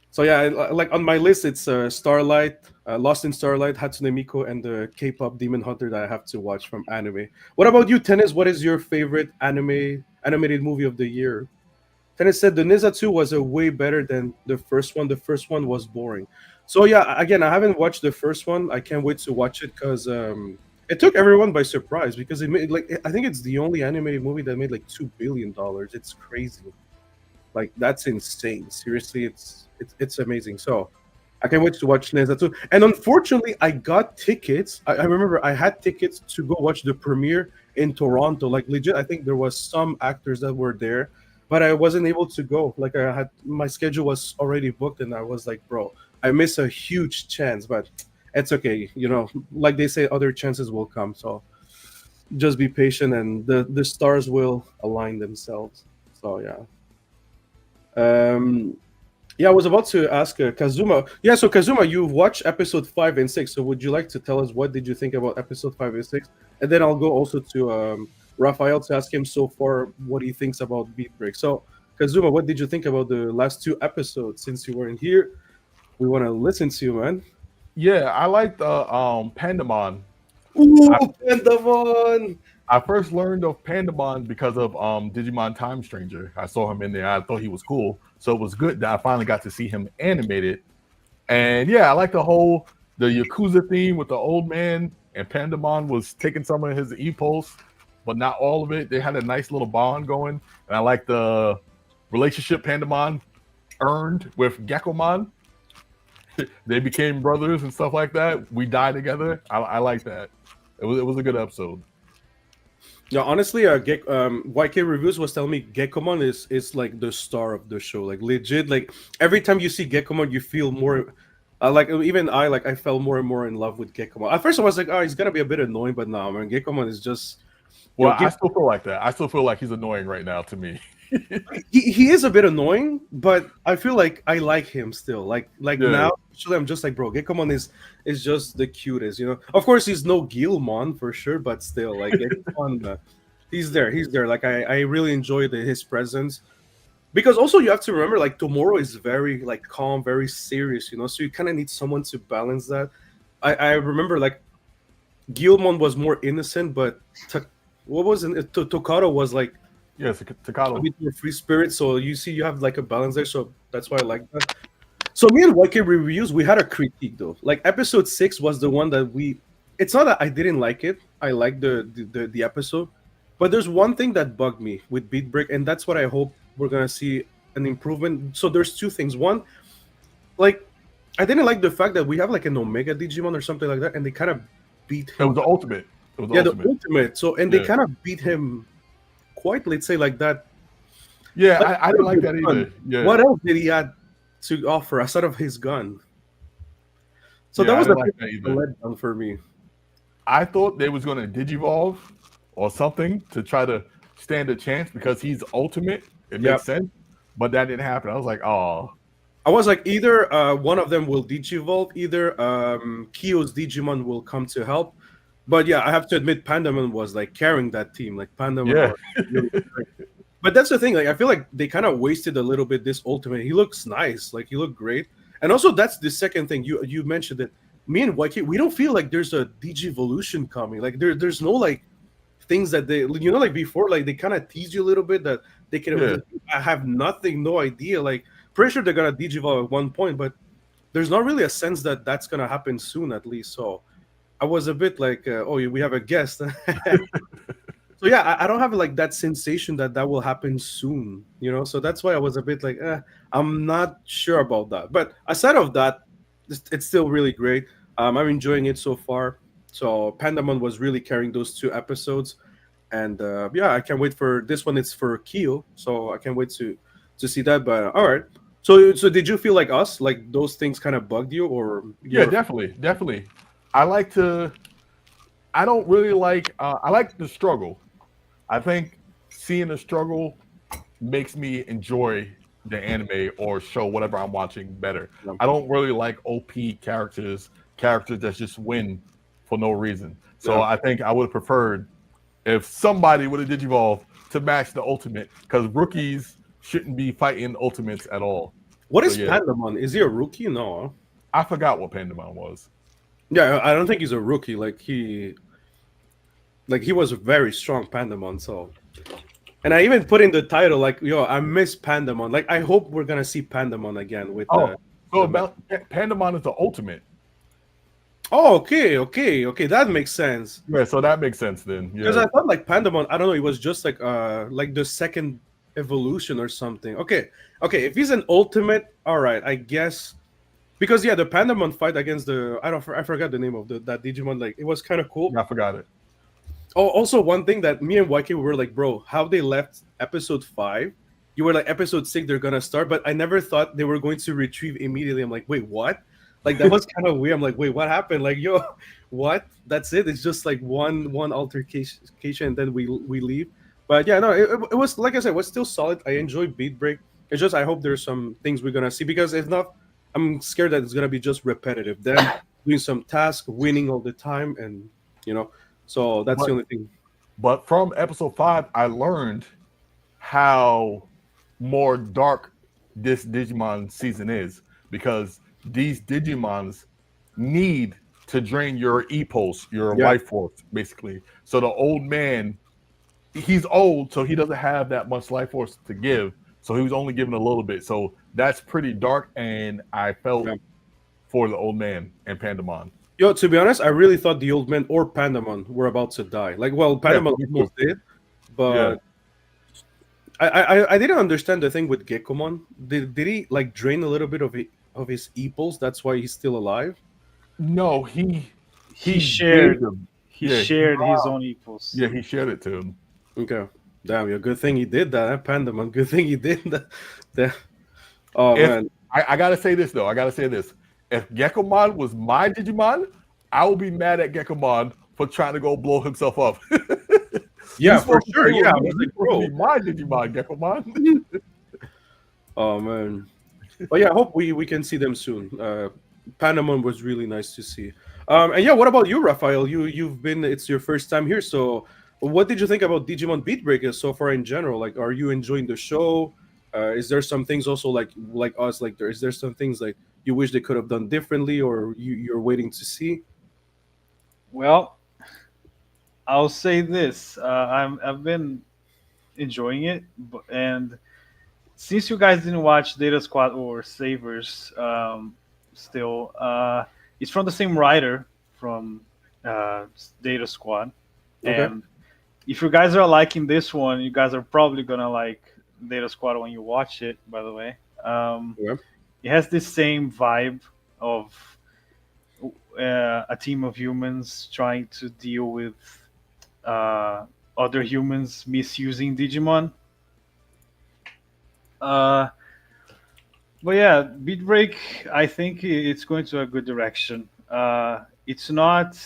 So yeah, like on my list, it's Starlight, Lost in Starlight, Hatsune Miku, and the K-pop Demon Hunter that I have to watch from anime. What about you, Tennis? What is your favorite animated movie of the year? Tennis said the Niza 2 was a way better than the first one. The first one was boring. So yeah, again, I haven't watched the first one. I can't wait to watch it because it took everyone by surprise because it made like I think it's the only animated movie that made like $2 billion. It's crazy. Like that's insane. Seriously, it's amazing. So I can't wait to watch Neza too. And unfortunately, I got tickets. I remember I had tickets to go watch the premiere in Toronto. Like legit, I think there was some actors that were there, but I wasn't able to go. Like I had my schedule was already booked, and I was like, bro, I miss a huge chance. But it's okay. You know, like they say, other chances will come. So just be patient, and the stars will align themselves. So yeah. Um, yeah, I was about to ask Kazuma. Yeah, so Kazuma, you've watched episode 5 and 6. So would you like to tell us what did you think about episode 5 and 6? And then I'll go also to Raphael to ask him so far what he thinks about Beatbreak. So Kazuma, what did you think about the last 2 episodes? Since you weren't here, we want to listen to you, man. Yeah, I like the Pandamon. Ooh, Pandamon! I first learned of Pandamon because of Digimon Time Stranger. I saw him in there. I thought he was cool. So it was good that I finally got to see him animated. And yeah, I like the Yakuza theme with the old man, and Pandamon was taking some of his e-pulse, but not all of it. They had a nice little bond going. And I like the relationship Pandamon earned with Gekomon. They became brothers and stuff like that. We die together. I like that. It was a good episode. Yeah, honestly, YK Reviews was telling me Gekomon is like the star of the show. Like legit, like every time you see Gekomon, you feel more. Like even I fell more and more in love with Gekomon. At first, I was like, oh, he's gonna be a bit annoying, but no, man, Gekomon is just. Well, I still feel like that. I still feel like he's annoying right now to me. He is a bit annoying, but I feel like I like him still. Like Yeah. now, actually, I'm just like, bro, Gekomon is just the cutest, you know. Of course, he's no Gilmon for sure, but still, like, Gekomon, he's there. He's there. Like, I really enjoy his presence because also you have to remember, like, Tomorrow is very like calm, very serious, you know. So you kind of need someone to balance that. I remember like Gilmon was more innocent, but what was it? Tokaro was like. Yes, A Takado. bit more free spirit, so you see you have like a balance there, so that's why I like that. So me and YK Reviews, we had a critique though. Like episode 6 was the one that it's not that I didn't like it. I liked the episode. But there's one thing that bugged me with Beatbreak, and that's what I hope we're gonna see an improvement. So there's two things. One, like I didn't like the fact that we have like an Omega Digimon or something like that, and they kind of beat It him. was the ultimate. It was the Yeah, ultimate. the ultimate. So and they Yeah. kind of beat him quite, let's say, like that. Yeah, Like, I didn't like that gun. either. Yeah. What else did he add to offer aside of his gun? So Yeah, that I was didn't a like bit that of either. a letdown for me. I thought they was gonna digivolve or something to try to stand a chance because he's ultimate. It Yep. makes sense, but that didn't happen. I was like, oh, I was like, either one of them will digivolve, either Kyo's Digimon will come to help. But yeah, I have to admit, Pandaman was like carrying that team. Like Pandaman yeah, was really great. But that's the thing. Like I feel like they kind of wasted a little bit this ultimate. He looks nice. Like he looked great. And also that's the second thing you mentioned that me and YK, we don't feel like there's a Digivolution coming. Like there's no like things that they like before, like they kind of tease you a little bit that they can Yeah. I have nothing, no idea. Like pretty sure they're gonna digivolve at one point, but there's not really a sense that that's gonna happen soon, at least. So I was a bit like, oh, we have a guest. So yeah, I don't have like that sensation that that will happen soon, you know. So that's why I was a bit like, I'm not sure about that. But aside of that, it's still really great. I'm enjoying it so far. So Pandamon was really carrying those 2 episodes, and yeah, I can't wait for this one. It's for Kyo, so I can't wait to see that. But all right. So did you feel like us? Like those things kind of bugged you, or Yeah, you're definitely, definitely. I like to. I don't really like. I like the struggle. I think seeing the struggle makes me enjoy the anime or show whatever I'm watching better. I don't really like OP characters that just win for no reason. So yeah? I think I would have preferred if somebody would have digivolved to match the ultimate because rookies shouldn't be fighting ultimates at all. What So is yeah, Pandamon? Is he a rookie? No. Huh? I forgot what Pandemon was. Yeah, I don't think he's a rookie. Like he was a very strong Pandamon. So, and I even put in the title like, yo, I miss Pandamon. Like, I hope we're gonna see Pandamon again with Oh, so the ma- about Pandemon is the ultimate. Oh, okay. That makes sense. Yeah, so that makes sense then. Because Yeah. I thought like Pandamon, I don't know, it was just like the second evolution or something. Okay. If he's an ultimate, all right, I guess. Because yeah, the Pandamon fight against the I forgot the name of that Digimon. Like it was kind of cool. I forgot it. Oh, also one thing that me and YK were like, bro, how they left episode 5. You were like episode 6, they're gonna start, but I never thought they were going to retrieve immediately. I'm like, wait, what? Like that was kind of weird. I'm like, wait, what happened? Like, yo, what? That's it. It's just like one altercation, and then we leave. But yeah, no, it was like I said, it was still solid. I enjoyed Beat Break. It's just I hope there's some things we're gonna see because if not, I'm scared that it's gonna be just repetitive. Them doing some task, winning all the time, and you know. So that's the But only thing. but from episode 5, I learned how more dark this Digimon season is because these Digimons need to drain your epos, your Yeah, life force, basically. So the old man, he's old, so he doesn't have that much life force to give. So he was only given a little bit. So that's pretty dark, and I felt yeah. for the old man and Pandemon. Yo, to be honest, I really thought the old man or Pandamon were about to die. Like, well, Yeah, Pandamon me too. almost did, Yeah. but I didn't understand the thing with Gekomon. Did he like drain a little bit of his epos? That's why he's still alive. No, He he gave shared them. he Yeah, shared his own equals. yeah, he shared it to him. Okay, damn, yeah, good thing he did that, Pandamon. Good thing he did that. That- Oh If man, I gotta say this though, I gotta say this. If Gekomon was my Digimon, I would be mad at Gekomon for trying to go blow himself up. You're yeah, for supposed to sure. stay with Yeah, I me. was You're like, supposed to bro. be my Digimon, Gekomon. Oh man, but yeah, I hope we can see them soon. Panama was really nice to see. And yeah, what about you, Raphael? You've been it's your first time here, so what did you think about Digimon Beatbreak so far in general? Like, are you enjoying the show? Is there some things also like us like is there some things like you wish they could have done differently or you're waiting to see? Well, I'll say this: I've been enjoying it, and since you guys didn't watch Data Squad or Savers, still, it's from the same writer from uh, Data Squad, Okay. and if you guys are liking this one, you guys are probably gonna like Data Squad when you watch it. By the way, Yeah. it has this same vibe of a team of humans trying to deal with other humans misusing Digimon. Uh, but yeah, Beat Break, I think it's going to a good direction. It's not.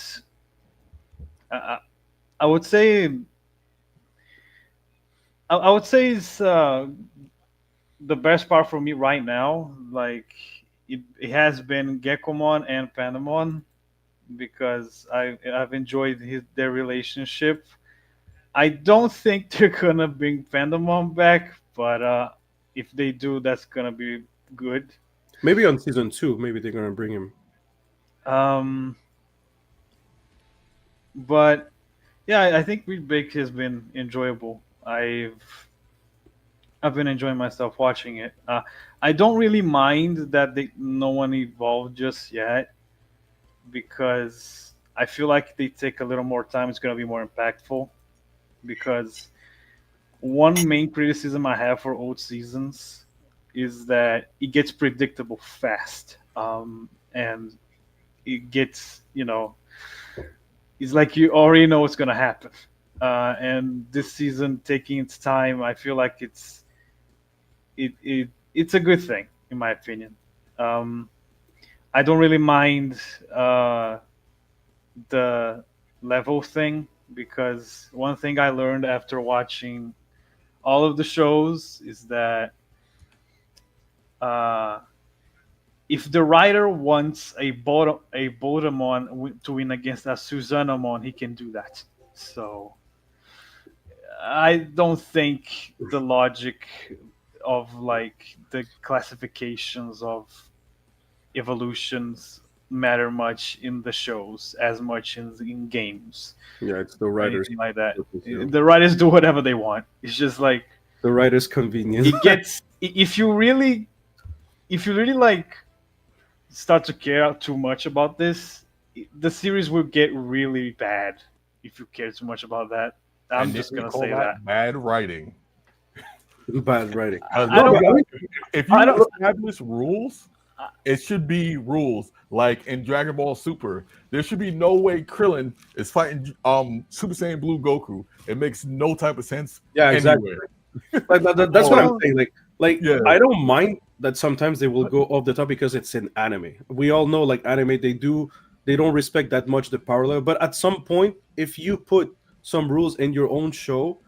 I, I would say. I would say it's the best part for me right now. Like it has been Gekomon and Panamon because I've enjoyed their relationship. I don't think they're gonna bring Pandemon back, but if they do, that's gonna be good. Maybe on season 2, maybe they're gonna bring him. Um, but yeah, I think Remake has been enjoyable. I've been enjoying myself watching it. I don't really mind that no one evolved just yet because I feel like they take a little more time. It's gonna be more impactful because one main criticism I have for old seasons is that it gets predictable fast, and it gets it's like you already know what's gonna happen. And this season taking its time, I feel like it's a good thing in my opinion. Um, I don't really mind the level thing because one thing I learned after watching all of the shows is that uh, if the writer wants a Bodamon to win against a Susanamon, he can do that. So I don't think the logic of like the classifications of evolutions matter much in the shows as much as in games Yeah, it's the or writers. anything like that. You know. The writers do whatever they want. It's just like The writers' convenience. it gets if you really like start to care too much about this, the series will get really bad if you care too much about that. I'm And just then we gonna call say that. bad writing. Bad writing. Because I don't- if you I don't- establish rules, it should be rules. Like in Dragon Ball Super, there should be no way Krillin is fighting Super Saiyan Blue Goku. It makes no type of sense. Yeah, exactly. anywhere. That's what I'm Well, saying. Like Yeah. I don't mind that sometimes they will go off the top because it's an anime. We all know, like anime, they don't respect that much the power level. But at some point, if you put some rules in your own show,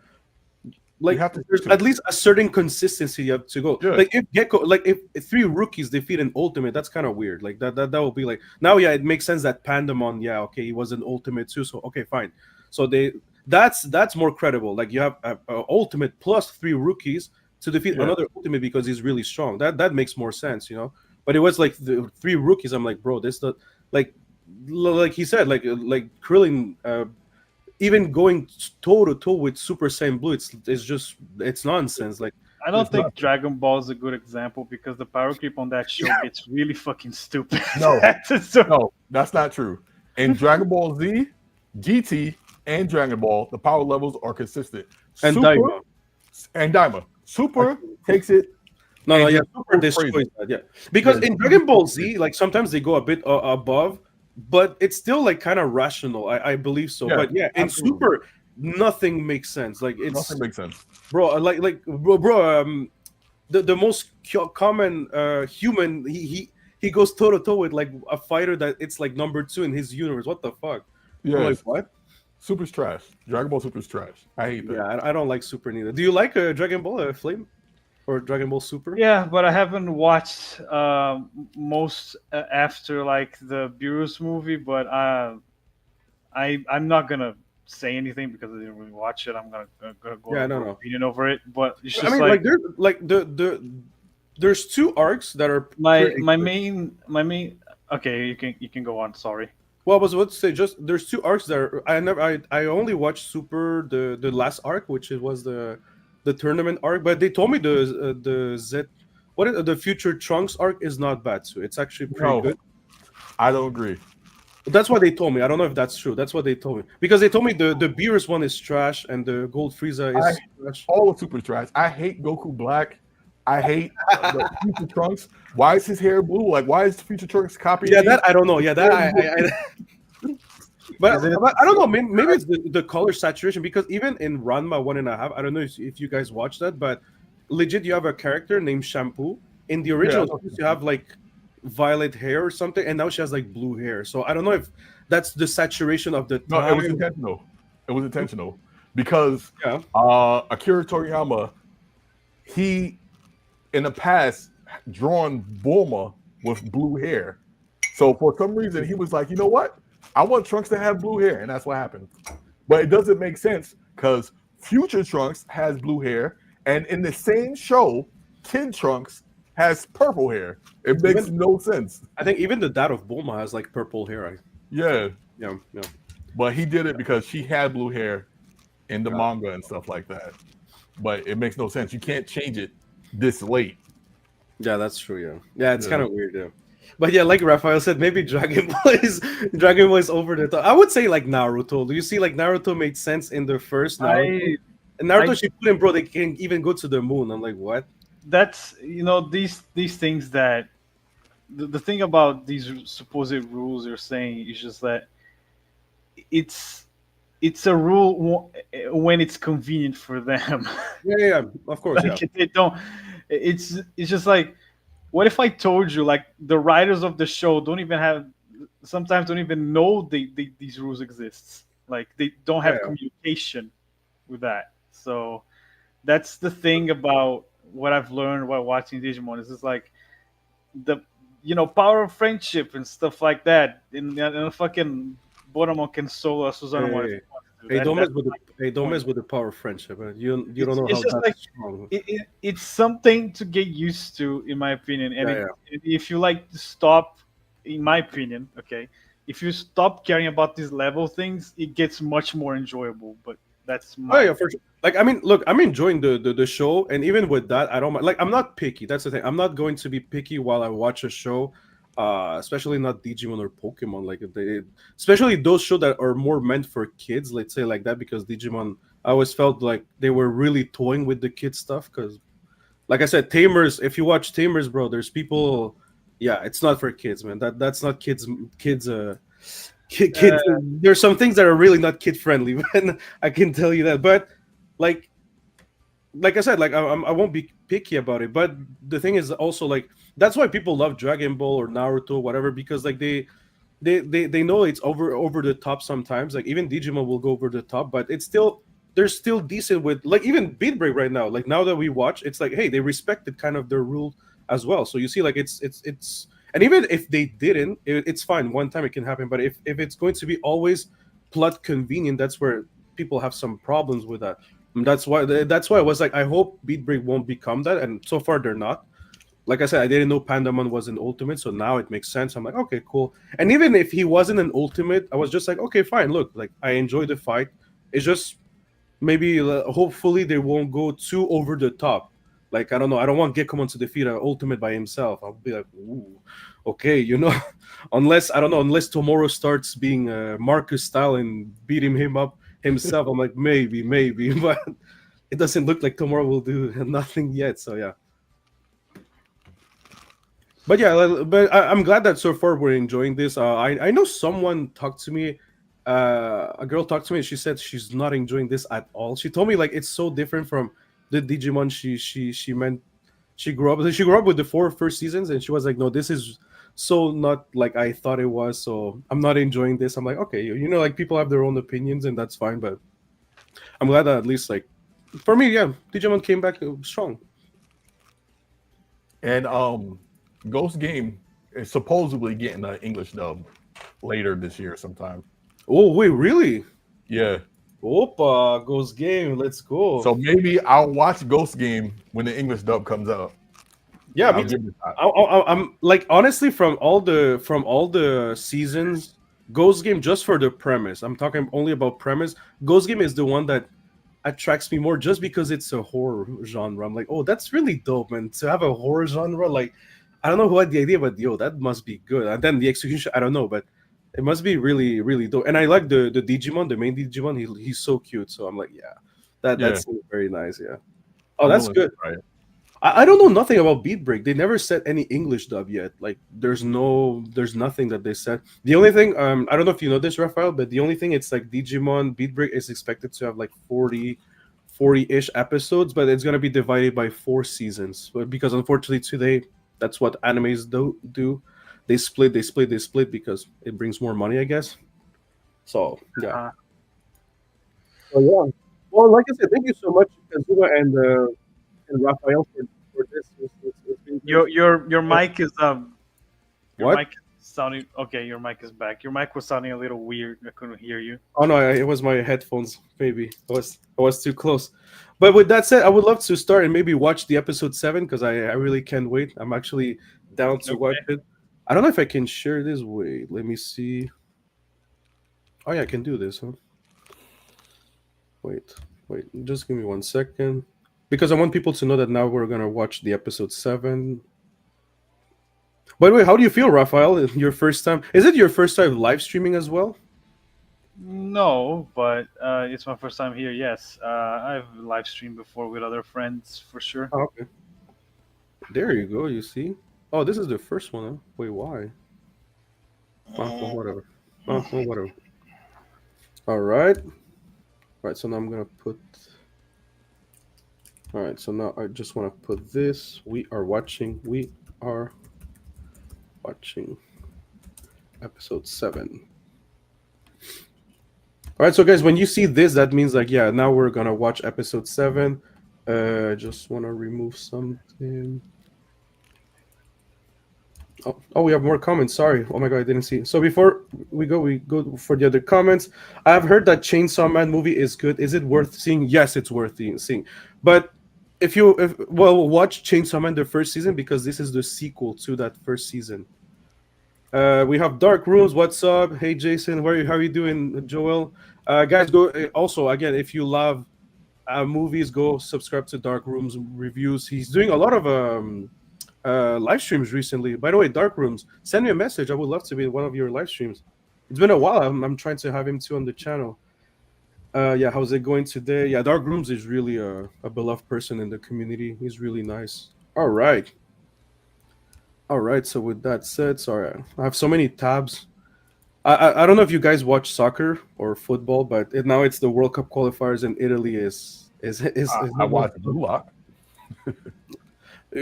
like have to there's stick to at least a certain consistency you have to go. Yeah. Like if Gecko, like if three rookies defeat an ultimate, that's kind of weird. Like that will be like now, yeah, it makes sense that Pandemon, yeah, okay, he was an ultimate too, so okay, fine. So that's more credible. Like you have a ultimate plus three rookies to defeat Yeah. another ultimate because he's really strong. That makes more sense, you know. But it was like the three rookies. I'm like, bro, this the like like he said, like Krillin. Even going toe to toe with Super Saiyan Blue, it's nonsense. Like I don't It's think not- Dragon Ball is a good example because the power creep on that show gets really fucking stupid. No. So- No, that's not true. In Dragon Ball Z, GT, and Dragon Ball, the power levels are consistent. and Super, Daima. and Daima. Super takes it. No, and yeah, just Super goes crazy. destroys that. Yeah, because Yeah, in Dragon Ball Z, like sometimes they go a bit above, but it's still like kind of rational. I believe so. Yeah, But yeah, in absolutely. Super, nothing makes sense. Like it's Nothing makes sense. bro, bro. The most common human, he goes toe to toe with like a fighter that it's like number 2 in his universe. What the fuck? I'm Yeah, like what? Super's trash. Dragon Ball Super's trash. I hate that. Yeah, I don't like Super neither. Do you like Dragon Ball Flame or Dragon Ball Super? yeah, but I haven't watched most after like the Beerus movie. But I'm not gonna say anything because I didn't really watch it. I'm gonna go Yeah, over no. opinion over it. But it's just I mean, like there's like there's 2 arcs that are pretty my good. main. Okay, you can go on. Sorry. Well, I was about to say just there's 2 arcs that are, I only watched Super the last arc, which it was the tournament arc, but they told me the the Future Trunks arc is not bad too. It's actually pretty No. good. I don't agree. That's what they told me. I don't know if that's true. That's what they told me because they told me the Beerus one is trash and the Gold Frieza is trash. All of Super's trash. I hate Goku Black. I hate the Future Trunks. Why is his hair blue? Like, why is Future Trunks copying? Yeah, me? that I don't know. Yeah, that but I don't know. Maybe it's the color saturation because even in Ranma 1.5, I don't know if you guys watch that, but legit, you have a character named Shampoo. In the original, you have like violet hair or something, and now she has like blue hair. So I don't know if that's the saturation of the No, time. it was intentional. It was intentional because Yeah. Akira Toriyama, he in the past drawn Bulma with blue hair. So for some reason, he was like, you know what? I want Trunks to have blue hair, and that's what happened. But it doesn't make sense because Future Trunks has blue hair, and in the same show, Kid Trunks has purple hair. It makes no sense. I think even the dad of Bulma has like purple hair. Yeah, Yeah. but he did it because she had blue hair in the manga and stuff like that. But it makes no sense. You can't change it this late. Yeah, that's true. Yeah, yeah, it's Yeah. kind of weird. Yeah, but yeah, like Raphael said, maybe Dragon Ball is over the top. I would say like Naruto. Do you see like Naruto made sense in the first Naruto? And Naruto, I- Shippuden, bro, they can even go to the moon. I'm like, what? That's these things that the thing about these supposed rules you're saying is just that it's it's a rule when it's convenient for them. Yeah, of course, yeah. Like they don't. It's just like, what if I told you like the writers of the show don't even have, sometimes don't even know these rules exist. Like they don't Yeah, have communication with that. So that's the thing about what I've learned while watching Digimon. Is just like the, power of friendship and stuff like that. And fucking Bonomon can solo Susanoo if hey, he wants to. hey, don't mess That's with the my hey, don't point. mess with the power of friendship, man. You don't know It's how just like, that's strong. it's something to get used to, in my opinion. And Yeah, yeah. if you like to stop, in my opinion, okay, if you stop caring about these level things, it gets much more enjoyable. But that's Oh my yeah, for sure. Like I mean, look, I'm enjoying the show, and even with that, I don't mind. Like I'm not picky. That's the thing. I'm not going to be picky while I watch a show, especially not Digimon or Pokemon. Like especially those shows that are more meant for kids. Let's say like that, because Digimon, I always felt like they were really toying with the kid stuff. Because, like I said, Tamers. If you watch Tamers, bro, there's people. Yeah, it's not for kids, man. That's not kids. Kids. Kids, there's some things that are really not kid friendly, man. I can tell you that. But like I said, like I won't be picky about it. But the thing is also like that's why people love Dragon Ball or Naruto, whatever, because like they know it's over the top sometimes. Like even Digimon will go over the top, but it's still they're still decent with like even Beatbreak right now. Like now that we watch, it's like hey, they respected kind of their rule as well. So you see, like it's and even if they didn't, it's fine. One time it can happen, but if it's going to be always plot convenient, that's where people have some problems with that. And that's why I was like, I hope Beatbreak won't become that, and so far they're not. Like I said, I didn't know Pandamon was an ultimate, so now it makes sense. I'm like, okay, cool. And even if he wasn't an ultimate, I was just like, okay, fine. Look, like I enjoy the fight. It's just maybe, hopefully, they won't go too over the top. Like I don't know, I don't want Gekomon to defeat an ultimate by himself. I'll be like, ooh, okay, unless I don't know, unless tomorrow starts being Marcus style and beating him up himself. I'm like, maybe, but it doesn't look like tomorrow will do nothing yet. So yeah. But yeah, but I'm glad that so far we're enjoying this. I know someone talked to me, a girl talked to me. And she said she's not enjoying this at all. She told me like it's so different from the Digimon she meant she grew up with the four first seasons, and she was like, no, this is so not like I thought it was. So I'm not enjoying this. I'm like, okay, like people have their own opinions, and that's fine. But I'm glad that at least like for me, yeah, Digimon came back strong. And Ghost Game is supposedly getting an English dub later this year sometime. Oh wait, really? Yeah. Opa, Ghost Game, let's go. So maybe I'll watch Ghost Game when the English dub comes out. Yeah, I'll me give too. it a shot. I'm like honestly from all the seasons, Ghost Game just for the premise. I'm talking only about premise. Ghost Game is the one that attracts me more just because it's a horror genre. I'm like, oh, that's really dope, man. To have a horror genre, like I don't know who had the idea, but yo, that must be good. And then the execution, I don't know, but it must be really, really dope. And I like the Digimon, the main Digimon. He's so cute. So I'm like, yeah, Yeah, that's very nice. Yeah. Oh, I'm that's willing to good. try it. I don't know nothing about Beatbreak. They never said any English dub yet. Like there's nothing that they said. The only thing, I don't know if you know this, Raphael, but the only thing it's like Digimon Beatbreak is expected to have like 40-ish episodes, but it's gonna be divided by 4 seasons. But because unfortunately today, that's what animes do. They split because it brings more money, I guess. So yeah. uh, So yeah. Well, like I said, thank you so much, Kazuma and Raphael for this. It's been great. your mic is your What? mic is sounding okay. Your mic is back. Your mic was sounding a little weird. I couldn't hear you. Oh no, it was my headphones. Maybe I was too close. But with that said, I would love to start and maybe watch the episode 7 because I really can't wait. I'm actually down to watch Okay. it. I don't know if I can share this. Wait, let me see. Oh yeah, I can do this, huh? Wait, just give me 1 second. Because I want people to know that now we're gonna watch the episode 7. By the way, how do you feel, Raphael? Your first time? Is it your first time live streaming as well? No, but it's my first time here. Yes, I've live streamed before with other friends for sure. Oh, okay. There you go. You see? Oh, this is the first one. Huh? Wait, why? Oh, well, whatever. Oh, well, whatever. All right. Right. So now I'm gonna put. All right. So now I just want to put this. We are watching. We are watching episode 7. All right. So guys, when you see this, that means like yeah, now we're gonna watch episode 7. Just want to remove something. Oh, we have more comments. Sorry. Oh my god, I didn't see. So before we go for the other comments. I've heard that Chainsaw Man movie is good. Is it worth seeing? Yes, it's worth seeing. But if watch Chainsaw Man the first season because this is the sequel to that first season. We have Dark Rooms. What's up? Hey Jason, how are you doing, Joel? Guys, go also again if you love movies, go subscribe to Dark Rooms reviews. He's doing a lot of live streams recently. By the way, Dark Rooms, send me a message. I would love to be in one of your live streams. It's been a while. I'm trying to have him too on the channel. Yeah, how's it going today? Yeah, Dark Rooms is really a beloved person in the community. He's really nice. All right. All right. So with that said, sorry, I have so many tabs. I don't know if you guys watch soccer or football, but now it's the World Cup qualifiers in Italy is I watched Blue Lock.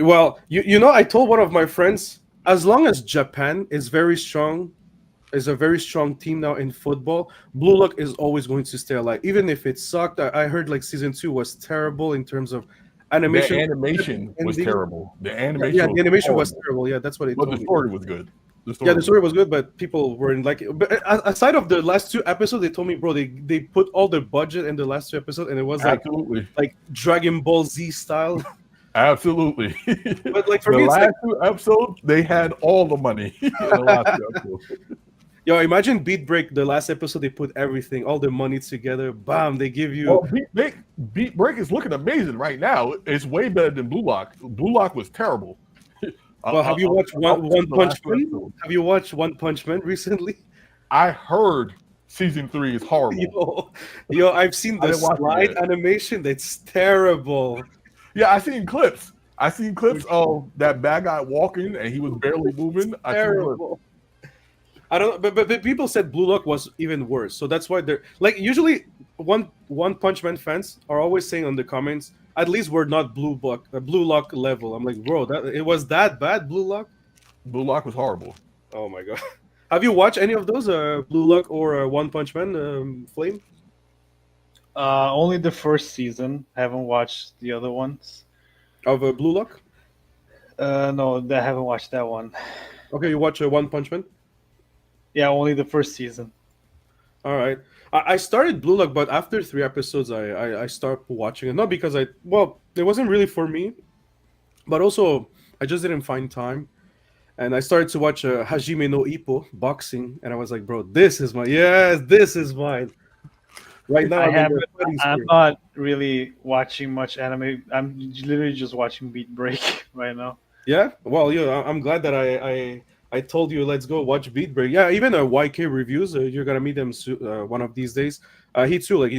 Well, you know, I told one of my friends, as long as Japan is very strong, is a very strong team now in football, Blue Lock is always going to stay alive, even if it sucked. I heard like season 2 was terrible in terms of animation. The animation was terrible. The animation, yeah, the animation was horrible. terrible. Yeah, that's what it But told the me. story was good. Yeah, the story was good, but people weren't like it. But aside of the last 2 episodes, they told me, bro, they put all the budget in the last 2 episodes, and it was Absolutely. like Dragon Ball Z style. Absolutely. But like for the me, it's last like, 2 episodes, they had all the money in the last 2 episodes. yo, imagine Beatbreak, the last episode, they put everything, all the money together. Bam, they give you. Well, Beatbreak is looking amazing right now. It's way better than Blue Lock. Blue Lock was terrible. Well, have you watched One the Punch last Man? episode. Have you watched One Punch Man recently? I heard season 3 is horrible. Yo, I've seen I the didn't watch it slide yet. animation. That's terrible. Yeah, I seen clips. Of that bad guy walking and he was barely moving. I seen clips. Terrible. I don't know, but people said Blue Lock was even worse. So that's why they're like usually One Punch Man fans are always saying on the comments, at least we're not Blue Lock level. I'm like, bro, that it was that bad, Blue Lock? Blue Lock was horrible. Oh my god. Have you watched any of those, Blue Lock or One Punch Man, Flame? Only the first season. Haven't watched the other ones. Of Blue Lock? No, I haven't watched that one. Okay, you watch One Punch Man? Yeah, only the first season. All right. I started Blue Lock, but after 3 episodes, I stopped watching it. Not because it wasn't really for me, but also I just didn't find time. And I started to watch Hajime no Ippo boxing, and I was like, bro, this is mine. Right now, I'm not really watching much anime. I'm literally just watching Beatbreak right now. Yeah, well, yeah, I'm glad that I told you let's go watch Beatbreak. Yeah, even YK reviews. You're gonna meet him one of these days. He too, like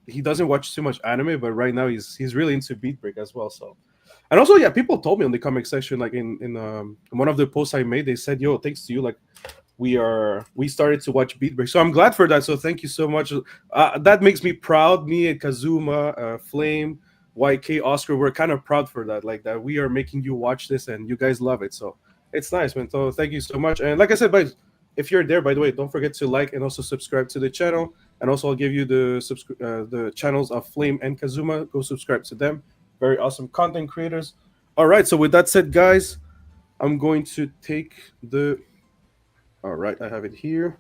he doesn't watch too much anime, but right now he's really into Beatbreak as well. So, and also yeah, people told me on the comic section, like in one of the posts I made, they said, "Yo, thanks to you, like we started to watch Beatbreak." So I'm glad for that. So thank you so much. That makes me proud. Me and Kazuma, Flame, YK, Oscar, we're kind of proud for that. Like that we are making you watch this and you guys love it. So it's nice, man. So thank you so much. And like I said, guys, if you're there, by the way, don't forget to like and also subscribe to the channel. And also I'll give you the channels of Flame and Kazuma. Go subscribe to them. Very awesome content creators. All right. So with that said, guys, I'm going to take the. All right, I have it here.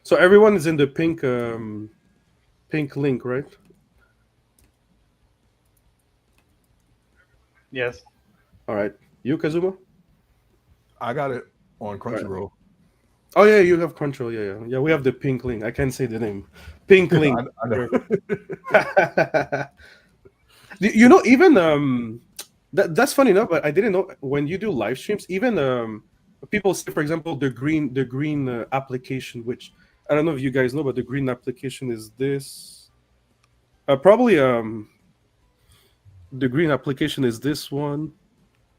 So everyone is in the pink link, right? Yes. All right. You, Kazuma? I got it on Crunchyroll. Oh yeah, you have control. Yeah. We have the pink link. I can't say the name. Pink link. I know. You know, even that's funny enough, but I didn't know when you do live streams, even people say, for example, the green application, which I don't know if you guys know, but the green application is this. Probably the green application is this one.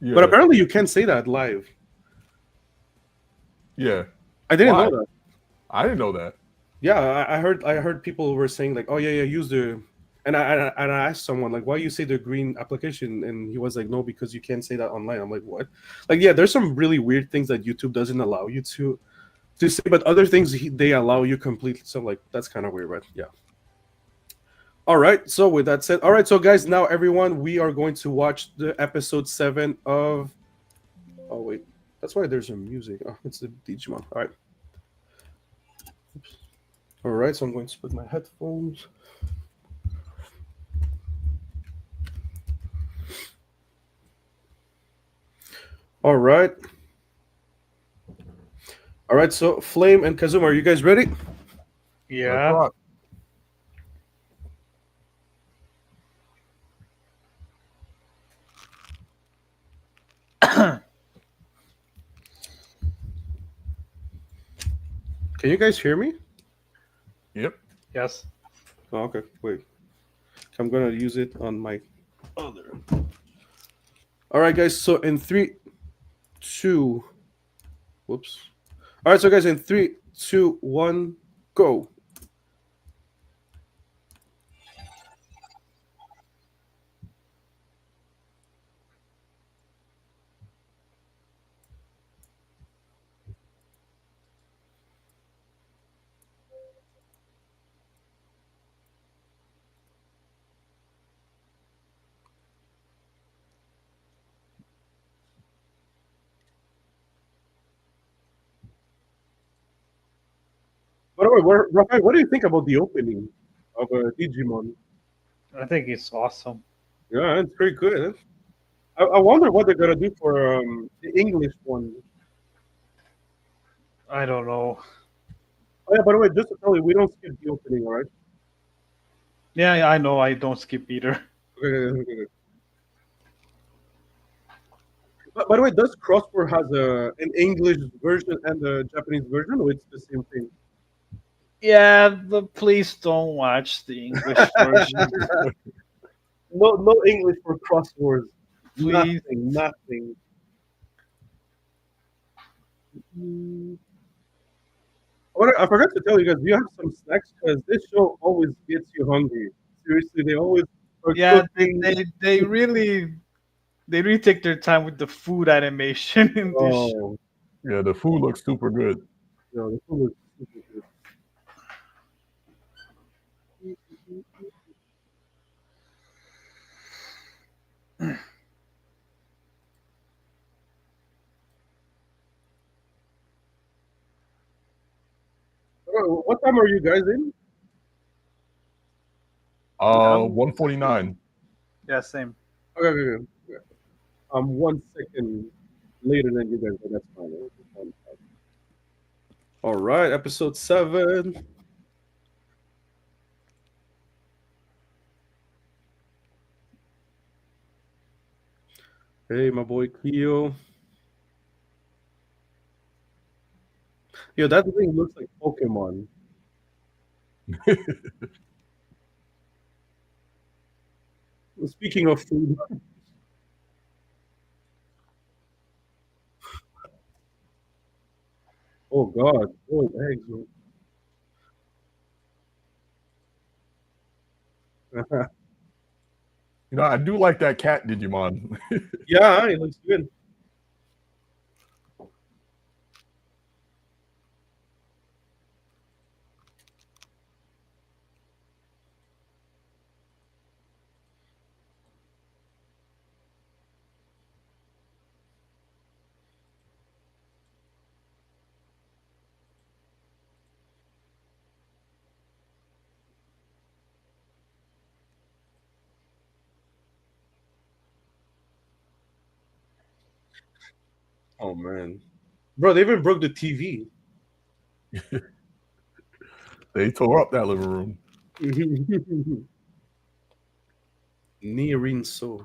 Yeah. But apparently you can't say that live. Yeah. I didn't Why? know that. I didn't know that. Yeah, I heard people were saying like, oh yeah, use the. And I asked someone like, why you say the green application, and he was like, no, because you can't say that online. I'm like, what? Like, yeah, there's some really weird things that YouTube doesn't allow you to say, but other things they allow you completely. So like, that's kind of weird, but yeah. All right. So with that said, all right. So guys, now everyone, we are going to watch the episode 7 of. Oh wait, that's why there's some music. Oh, it's the Digimon. All right. All right. So I'm going to put my headphones. All right. All right. So Flame and Kazuma, are you guys ready? Let's Yeah. rock. Can you guys hear me? Yep. Yes. Oh, okay. Wait. I'm gonna use it on my other. All right, guys. So in 3, 2. Whoops. All right. So guys, in 3, 2, 1, go. By the way, Rafael, what do you think about the opening of Digimon? I think it's awesome. Yeah, it's pretty good. I wonder what they're gonna do for the English one. I don't know. Oh yeah, by the way, just to tell you, we don't skip the opening, all right? Yeah, I know. I don't skip either. Okay. By the way, does Crossword has an English version and a Japanese version, or it's the same thing? Yeah, but please don't watch the English version. No English for Crosswords. Please. Nothing. I forgot to tell you guys, do you have some snacks? Because this show always gets you hungry. Seriously, they always are Yeah, cooking. they really take their time with the food animation in this show. Oh, Yeah, the food looks super good. the food is super good. What time are you guys in? Yeah. 149. Yeah, same. Okay. I'm 1 second later than you guys, but that's fine. That's fine. All right, episode 7. Hey, my boy Cleo. Yo, that thing looks like Pokemon. Speaking of food, oh God, boiled eggs. You know, I do like that cat Digimon. Yeah, it looks good. Oh man, bro, they even broke the TV. They tore up that living room. Nirinso.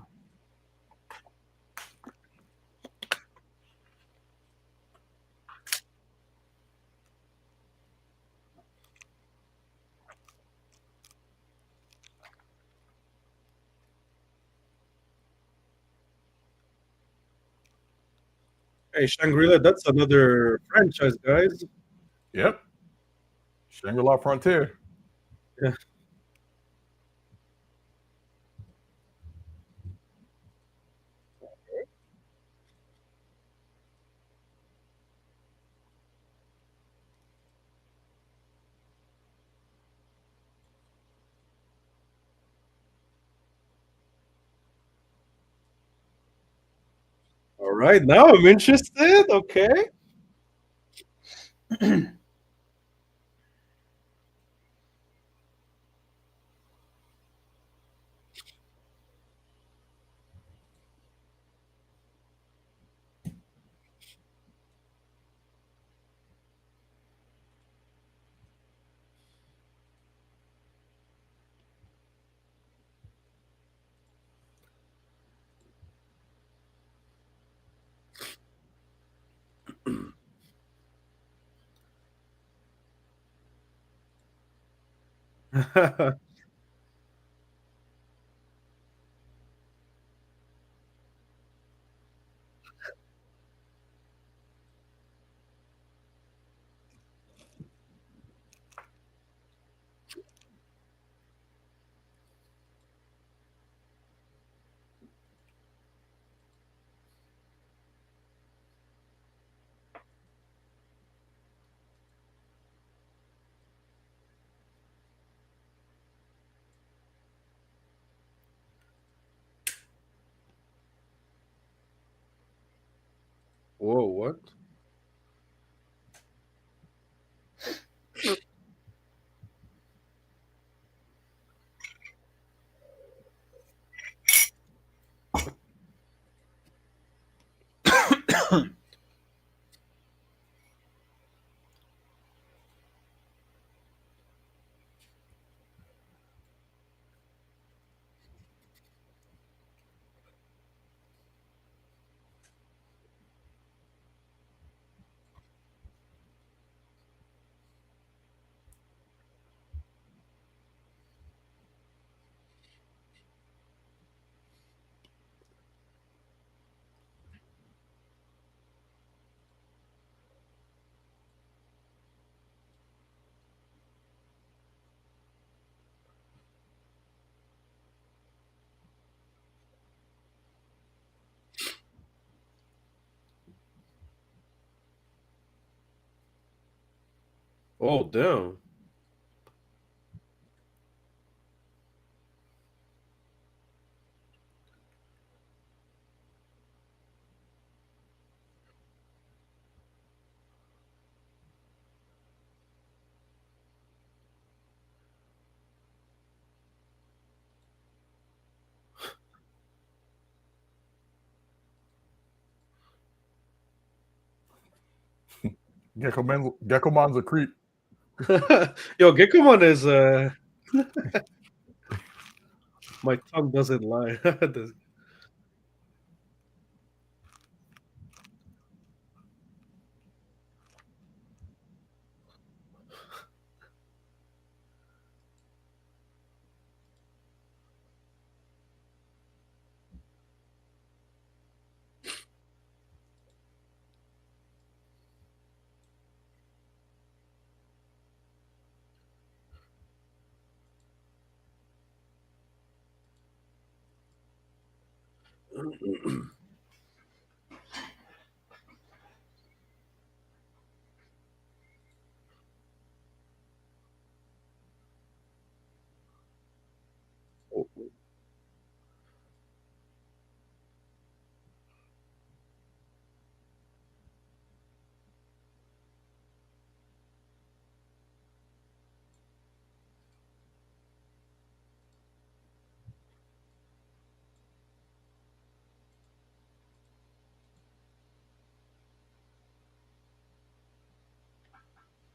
Hey, Shangri-La, that's another franchise, guys. Yep. Shangri-La Frontier. Yeah. All right, now I'm interested. Okay. Whoa, what? Oh, damn. Geckomon's a creep. Yo, Gekomon is my tongue doesn't lie.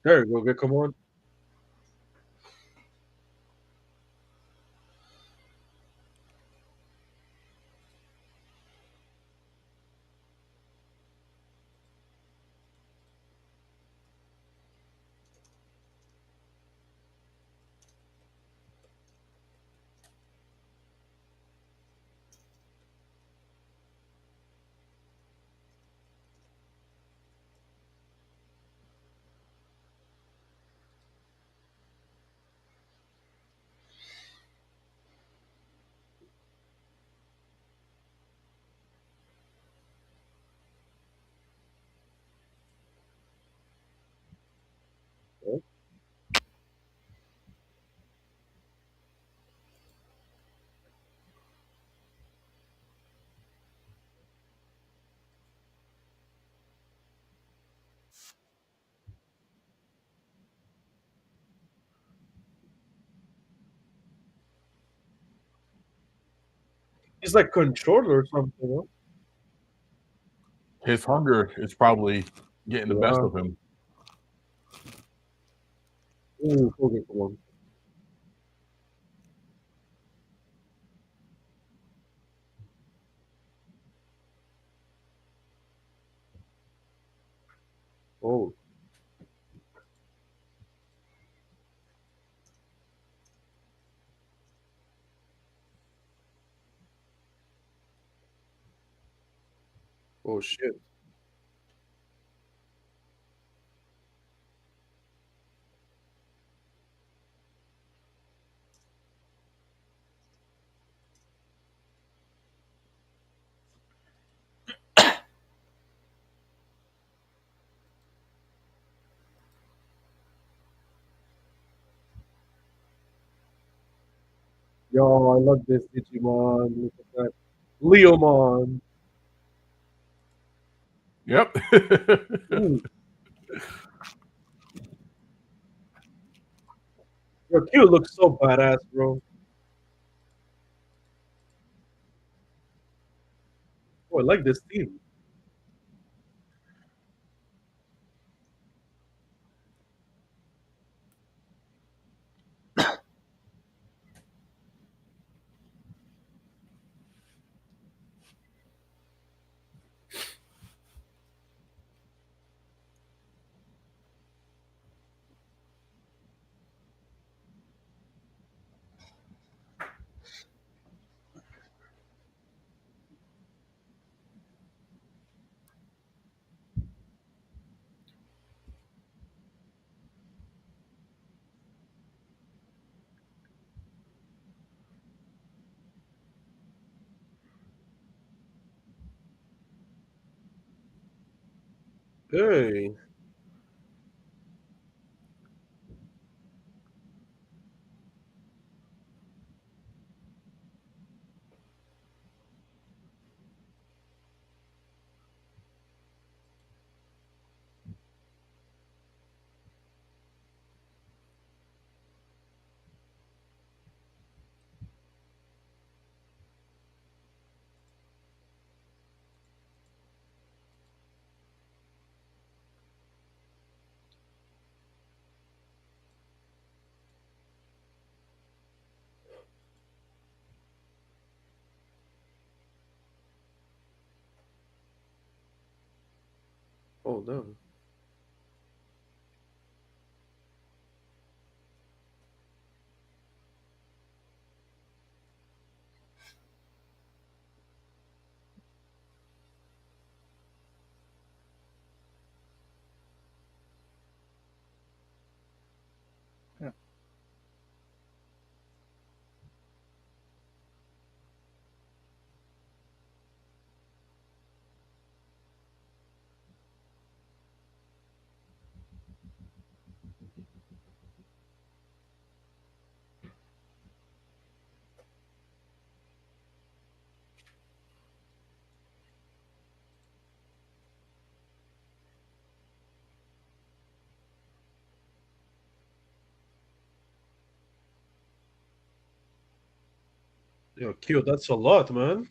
There you go, Gekomon. He's like controller or something. Huh? His hunger is probably getting the best Yeah. of him. Ooh, okay, come on. Oh, oh shit. Yo, I love this Digimon. Look at that. Leomon. Yep. Ooh. Yo, Q looks so badass, bro. Oh, I like this team. Hey. Oh no. Yeah. Yo, Q, that's a lot, man.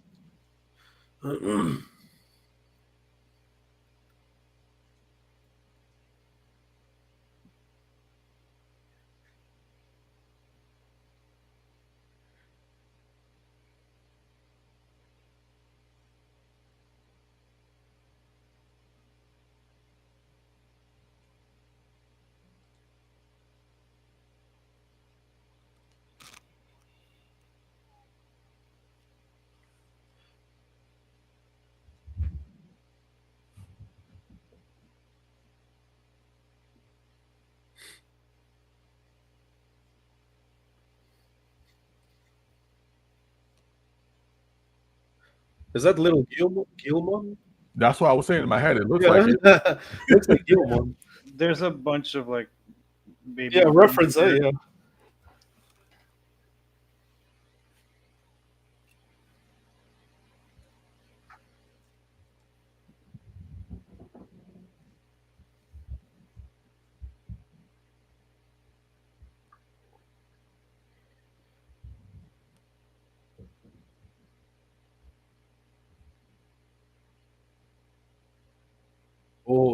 Is that little Gilmon? That's what I was saying in my head. It looks Yeah. like it. Looks like Gilmon. There's a bunch of like Yeah, baby forms reference, here. yeah.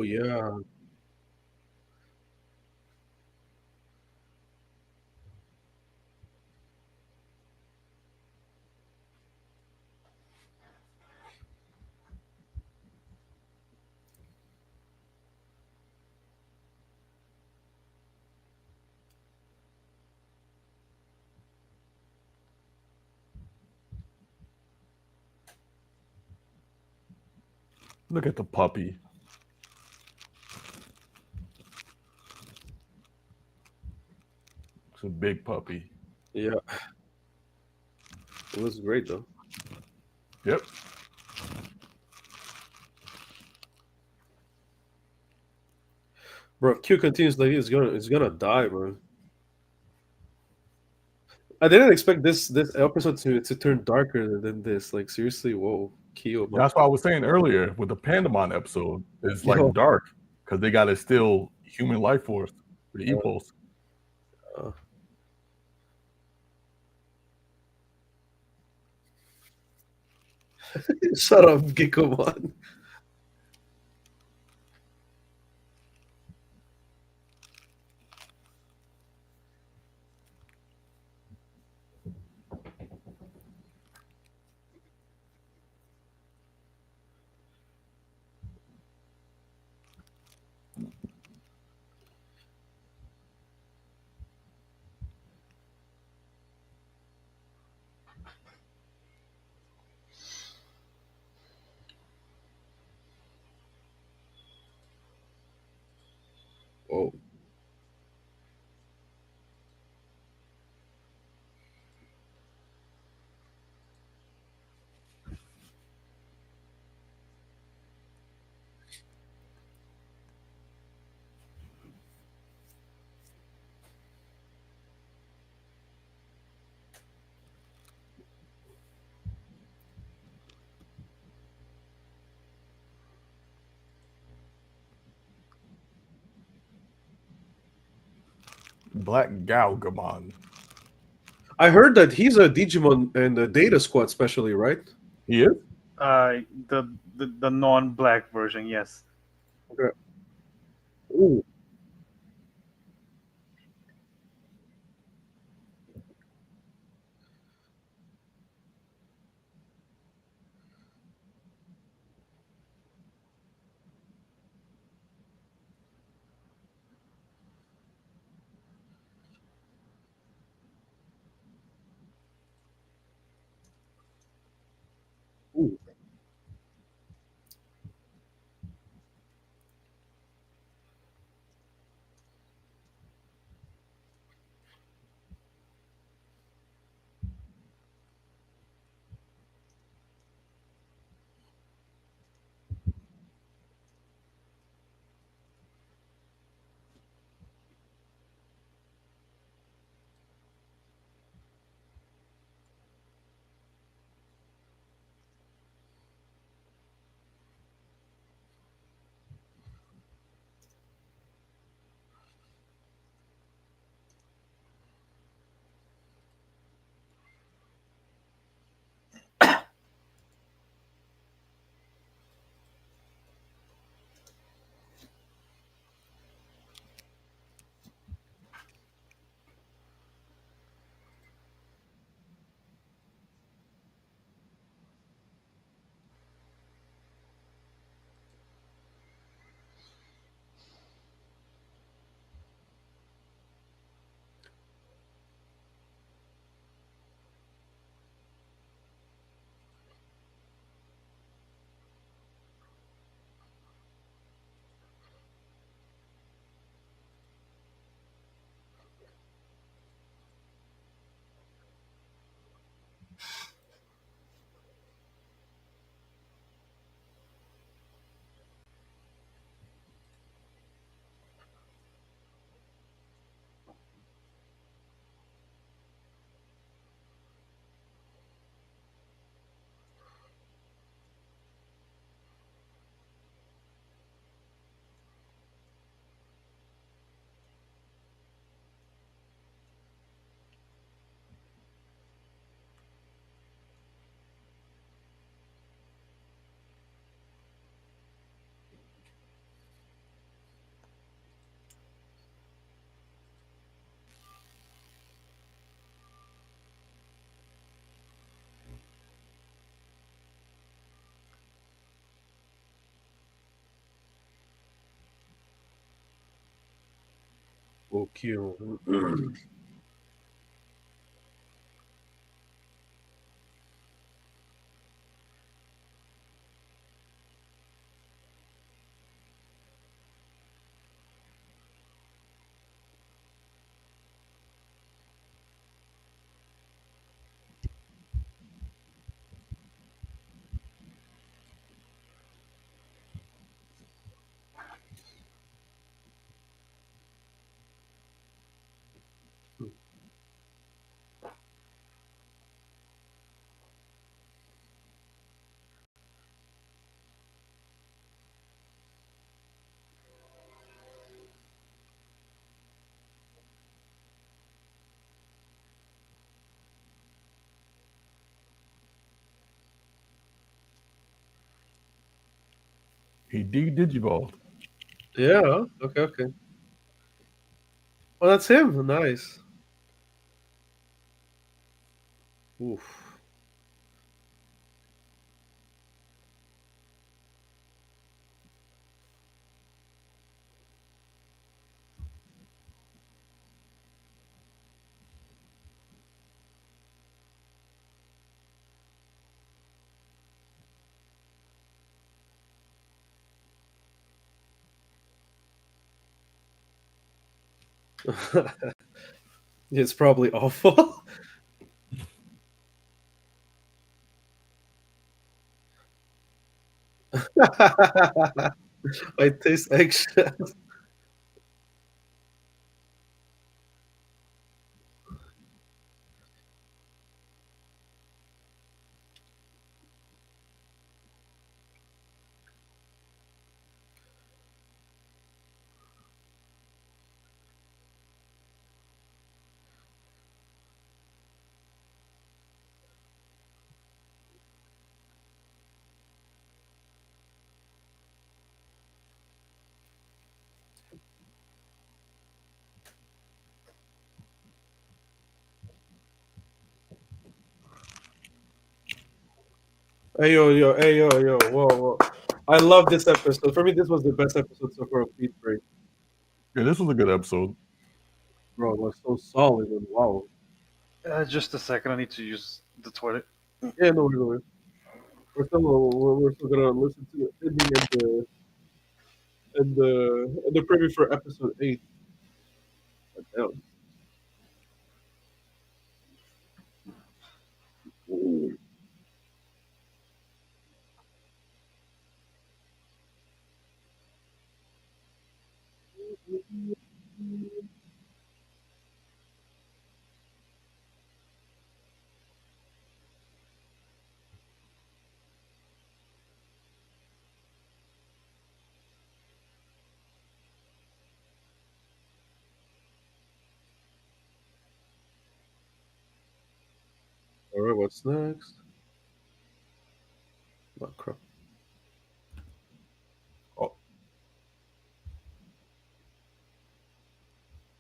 Oh yeah. Look at the puppy. It's a big puppy. Yeah. It was great though. Yep. Bro, if Q continues like it's gonna die, bro. I didn't expect this episode to turn darker than this. Like seriously, whoa, Q. That's what I was saying earlier with the Pandemon episode. It's like Yo, dark because they got to steal human life force, the Epos. uh, shut up, Gikomon. Whoa. Black Galgamon. I heard that he's a Digimon and a Data Squad, especially, right? He is? The non-black version, yes. Okay. Ooh. Ooh. OQ. He de-digivolved. Yeah. Okay. Okay. Oh, that's him. Nice. Oof. It's probably awful. I taste eggshell. Hey yo yo hey yo yo whoa whoa! I love this episode. For me, this was the best episode so far of Beat Break. Yeah, this was a good episode. Bro, it was so solid and wow. Just a second, I need to use the toilet. Yeah, no, no, no. We're still gonna listen to the ending and the preview for episode 8. Damn. All right, what's next? Oh, crap. Oh,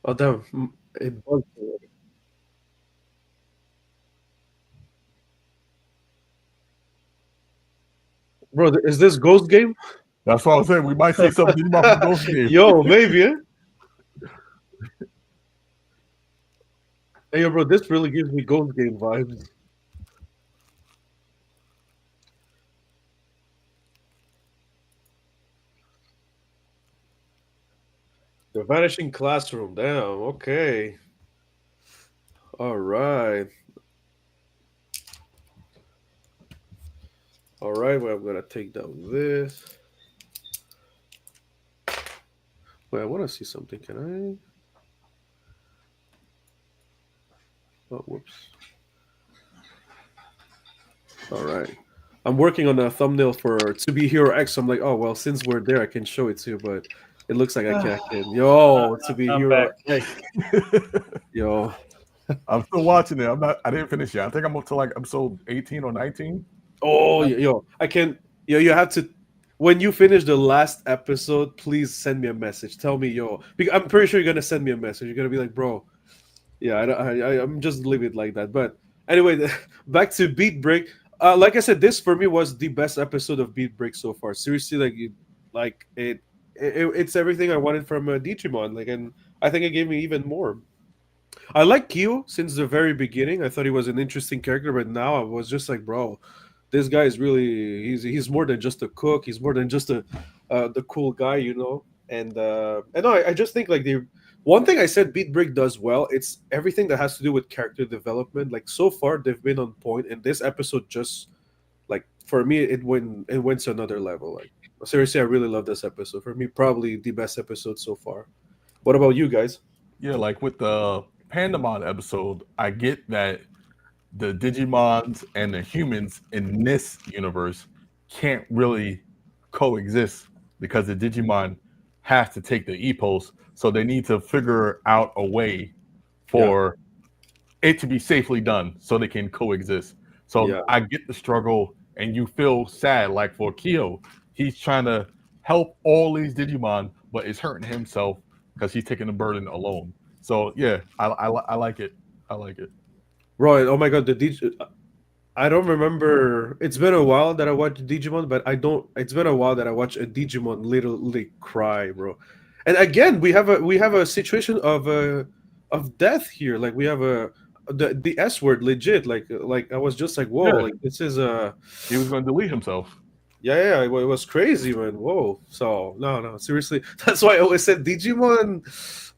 Oh damn! It bugged me. Bro, is this Ghost Game? that's what I was saying. We might see some Digimon from Ghost Game. Yo, maybe. Eh? Hey, yo, bro, this really gives me Ghost Game vibes. The Vanishing Classroom. Damn. Okay. All right. All right. Well, I'm gonna take down this. Wait, I want to see something. Can I? Oh, whoops. All right. I'm working on a thumbnail for To Be Hero X. So I'm like, oh well, since we're there, I can show it too. But it looks like I can't. Yo, To Be I'm Hero back. X. Yo. I'm still watching it. I didn't finish yet. I think I'm up to like episode 18 or 19. Oh, yo, I can. Yo, you have to. When you finish the last episode, please send me a message. Tell me, yo, because I'm pretty sure you're gonna send me a message. You're gonna be like, bro, yeah, I'm just leave it like that. But anyway, back to Beat Break. Like I said, this for me was the best episode of Beat Break so far. Seriously, like it it's everything I wanted from Digimon. Like, and I think it gave me even more. I like Kyo since the very beginning. I thought he was an interesting character, but now I was just like, bro, this guy is really he's more than just a cook. He's more than just a the cool guy, you know. And no, I just think like the one thing I said Beat Break does well. It's everything that has to do with character development. Like so far, they've been on point, and this episode just like for me, it went to another level. Like seriously, I really love this episode. For me, probably the best episode so far. What about you guys? Yeah, like with the Pandamon episode, I get that the Digimons and the humans in this universe can't really coexist because the Digimon has to take the epos, so they need to figure out a way for it to be safely done so they can coexist. So Yeah. I get the struggle, and you feel sad. Like for Kyo, he's trying to help all these Digimon, but it's hurting himself because he's taking the burden alone. So yeah, I like it. I like it. Right. Oh my God, the I don't remember. It's been a while that I watched Digimon, but I don't. It's been a while that I watched a Digimon literally cry, bro. And again, we have a situation of death here. Like we have the S word legit. Like I was just like, whoa, Yeah, like this is a he was going to delete himself. yeah, it was crazy, man. Whoa. So no, seriously. That's why I always said Digimon.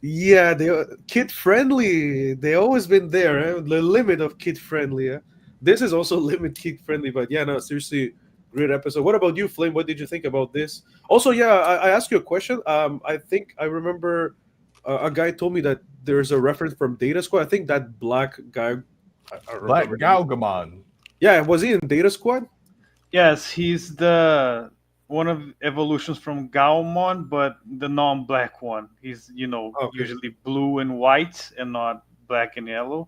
Yeah, they are kid friendly. They always been there. Eh? The limit of kid friendly. Eh? This is also limit kid friendly. But yeah, no, seriously, great episode. What about you, Flame? What did you think about this? Also, yeah, I asked you a question. I think I remember a guy told me that there's a reference from Data Squad. I think that black guy. I don't Black remember. Galgamon. Yeah, was he in Data Squad? Yes, he's the one of evolutions from Gaomon, but the non-black one. He's Okay. usually blue and white and not black and yellow.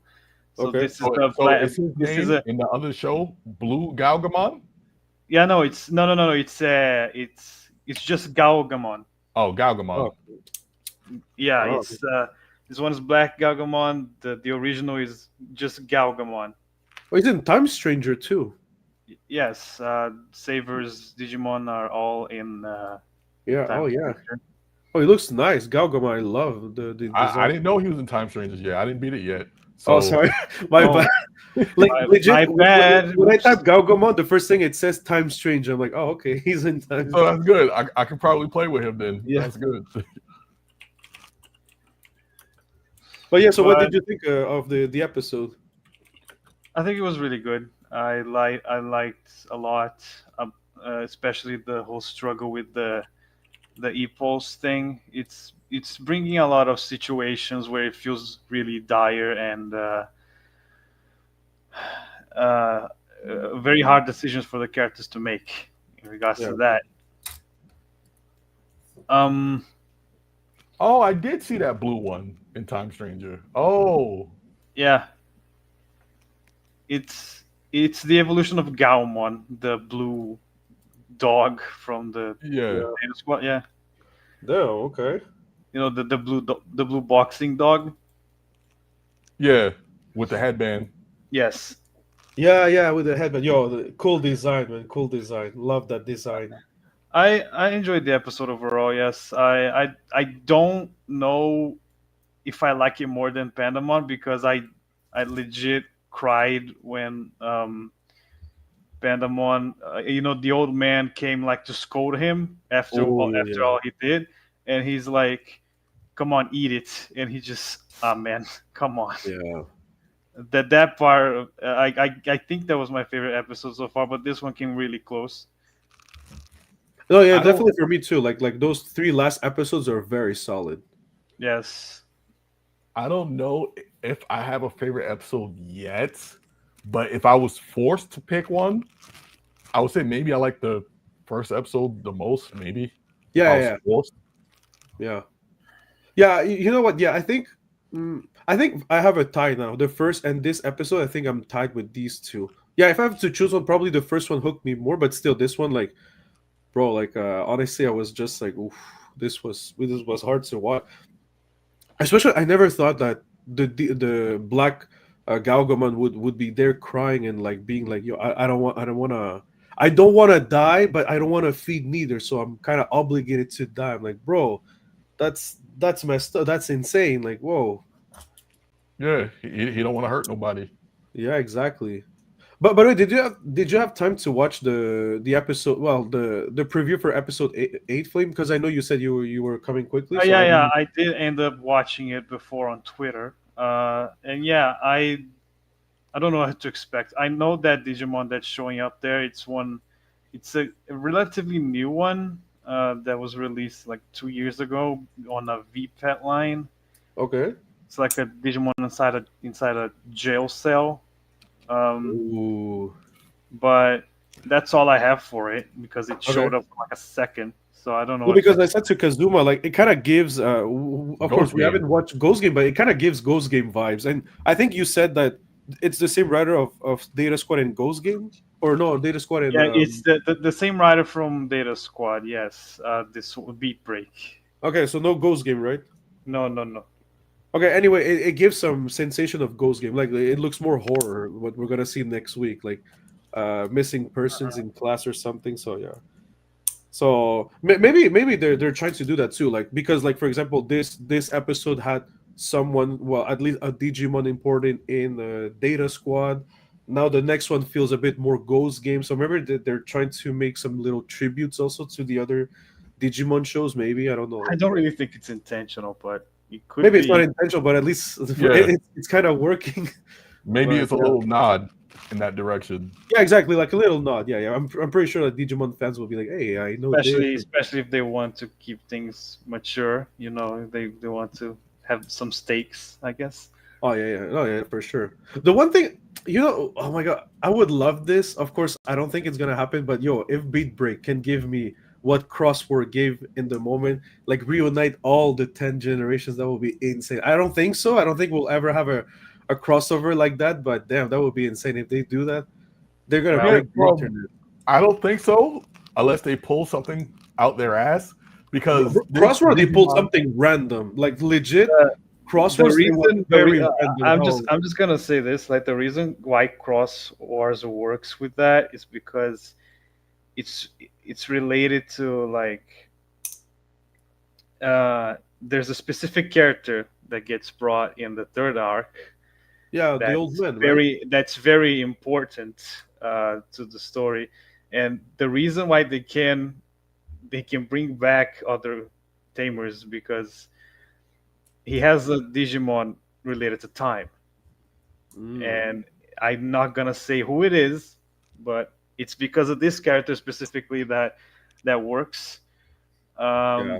So Okay. this is So, the so black. is his This is name a in the other show Blue Galgamon? yeah. No, it's no. It's just Gaogamon. Oh, Galgamon. Oh, Yeah, oh, this one is Black Galgamon. The original is just Galgamon. oh, he's in Time Stranger too. Yes, Saver's Digimon are all in Yeah. Time Oh yeah. Stranger. Oh, he looks nice. Galgama, I love the I design. didn't know he was in Time Strangers yet. I didn't beat it yet. Oh, So sorry, my Oh, bad. Like legit, my bad. when I Oops. type Galgamon, the first thing it says Time Strange. I'm like, oh, okay, he's in Time. so that's good. I can probably play with him then. Yeah. That's good. But yeah, so what But did you think of the episode? I think it was really good. I liked a lot, especially the whole struggle with the epos thing. It's bringing a lot of situations where it feels really dire and very hard decisions for the characters to make in regards Yeah. to that. Um, Oh, I did see that blue one in Time Stranger. Oh, yeah, it's the evolution of Gaomon, the blue dog from the yeah. Data Squad. Yeah, No, okay. the blue boxing dog. Yeah. With the headband. Yes, Yeah, with the headband. Yo, the cool design, man. Cool design. Love that design. I enjoyed the episode overall. Yes, I don't know if I like it more than Pandamon because I legit cried when Pandamon, the old man came like to scold him after Oh after yeah, all he did, and he's like, "Come on, eat it," and he just, ah man, come on. yeah. That part, I think that was my favorite episode so far, but this one came really close. No, yeah, I don't definitely for me too. Like those three last episodes are very solid. Yes. I don't know if I have a favorite episode yet, but if I was forced to pick one, I would say maybe I like the first episode the most, maybe. If Yeah, I was yeah, forced. yeah. Yeah, you know what? Yeah, I think I have a tie now. The first and this episode, I think I'm tied with these two. Yeah, if I have to choose one, probably the first one hooked me more, but still, this one, like, bro, like, honestly, I was just like, oof, this was hard to watch. Especially, I never thought that the black Galgamon would be there crying and like being like, yo, I don't want to. I don't want to die, but I don't want to feed neither, so I'm kind of obligated to die. I'm like, bro, that's messed up. That's insane. Like, whoa, Yeah, he don't want to hurt nobody. yeah, exactly. But by the way, did you have time to watch the episode? Well, the preview for episode eight, Flame, because I know you said you were coming quickly, so Yeah, I yeah, didn't. I did end up watching it before on Twitter. And yeah, I don't know what to expect. I know that Digimon that's showing up there, it's a relatively new one that was released like 2 years ago on a VPET line. Okay. It's like a Digimon inside a jail cell. Um, Ooh. but that's all I have for it because it Okay. showed up for like a second. So I don't know Well, what to because I expect. said to Kazuma, like it kind of gives. Of course, Ghost we Game. haven't watched Ghost Game, but it kind of gives Ghost Game vibes. And I think you said that it's the same writer of Data Squad and Ghost Game, or no, Data Squad and Yeah, it's the same writer from Data Squad. Yes, this Beat Break. okay, so no Ghost Game, right? No, no, no. Okay. Anyway, it gives some sensation of Ghost Game. Like it looks more horror. What we're gonna see next week, like missing persons in class or something. So yeah. So maybe they're trying to do that too, like because like for example, this episode had someone, well, at least a Digimon important in the Data Squad. Now the next one feels a bit more Ghost Game. So remember that they're trying to make some little tributes also to the other Digimon shows. Maybe I don't know. I Like don't really think it's intentional, but it could maybe it's not be. intentional, but at least Yeah. it's kind of working. Maybe But it's a yeah. little nod in that direction. Yeah, exactly, like a little nod. Yeah, yeah. I'm pretty sure that Digimon fans will be like, hey, I know this. Especially if they want to keep things mature, they want to have some stakes, I guess. Oh yeah, yeah, oh yeah, for sure. The one thing, oh my god, I would love this. Of course, I don't think it's gonna happen, but yo, if Beat Break can give me what Crossword gave in the moment, like reunite all the 10 generations, that would be insane. I don't think so. I don't think we'll ever have a crossover like that, but damn, that would be insane if they do that. They're gonna Well, Yeah, break the well, internet. I don't think so, unless they pull something out their ass. Because this Crossword, they pulled Digimon, something random, like legit. the Crosswords, they were reason very random. I'm just gonna say this, like the reason why Cross Wars works with that is because it's it's related to like there's a specific character that gets brought in the third arc Yeah, the old man, right? that's very important to the story, and the reason why they can bring back other tamers because he has a Digimon related to time, Mm, and I'm not gonna say who it is, but it's because of this character specifically that works. yeah. Um,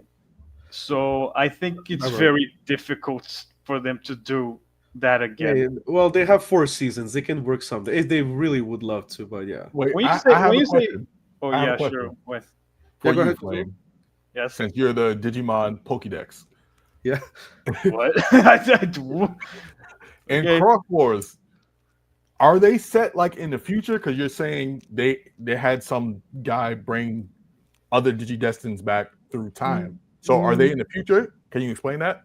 so I think it's All right. very difficult for them to do that again. Yeah, well, they have 4 seasons. They can work something if they really would love to. But yeah, wait, When you I, say I have when a you say, question oh I have a yeah, question sure, what? for yeah. Go you, ahead. Flame, Yes, since you're the Digimon Pokédex. Yeah. what? I do. In Okay. Cross Wars, are they set like in the future? Because you're saying they had some guy bring other Digidestins back through time. So are they in the future? Can you explain that?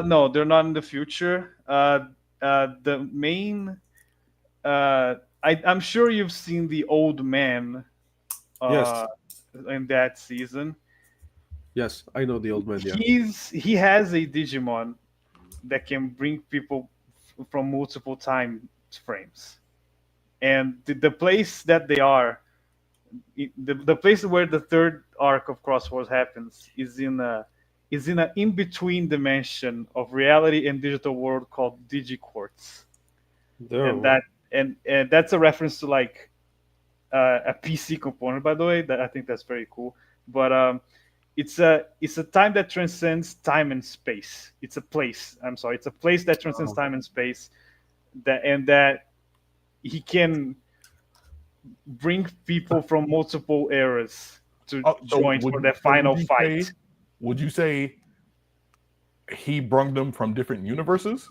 No, they're not in the future. The main, I'm sure you've seen the old man, Yes. uh, in that season. Yes. I know the old man. Yeah. He has a Digimon that can bring people from multiple time frames, and the place that they are, the place where the third arc of Cross Wars happens is in a in between dimension of reality and digital world called Digicorts, and Damn. and that's a reference to like a PC component, by the way. That I think that's very cool. But it's a time that transcends time and space. It's a place. I'm sorry. It's a place that transcends Oh. time and space. That he can bring people from multiple eras to So join for the final fight. Would you say he brought them from different universes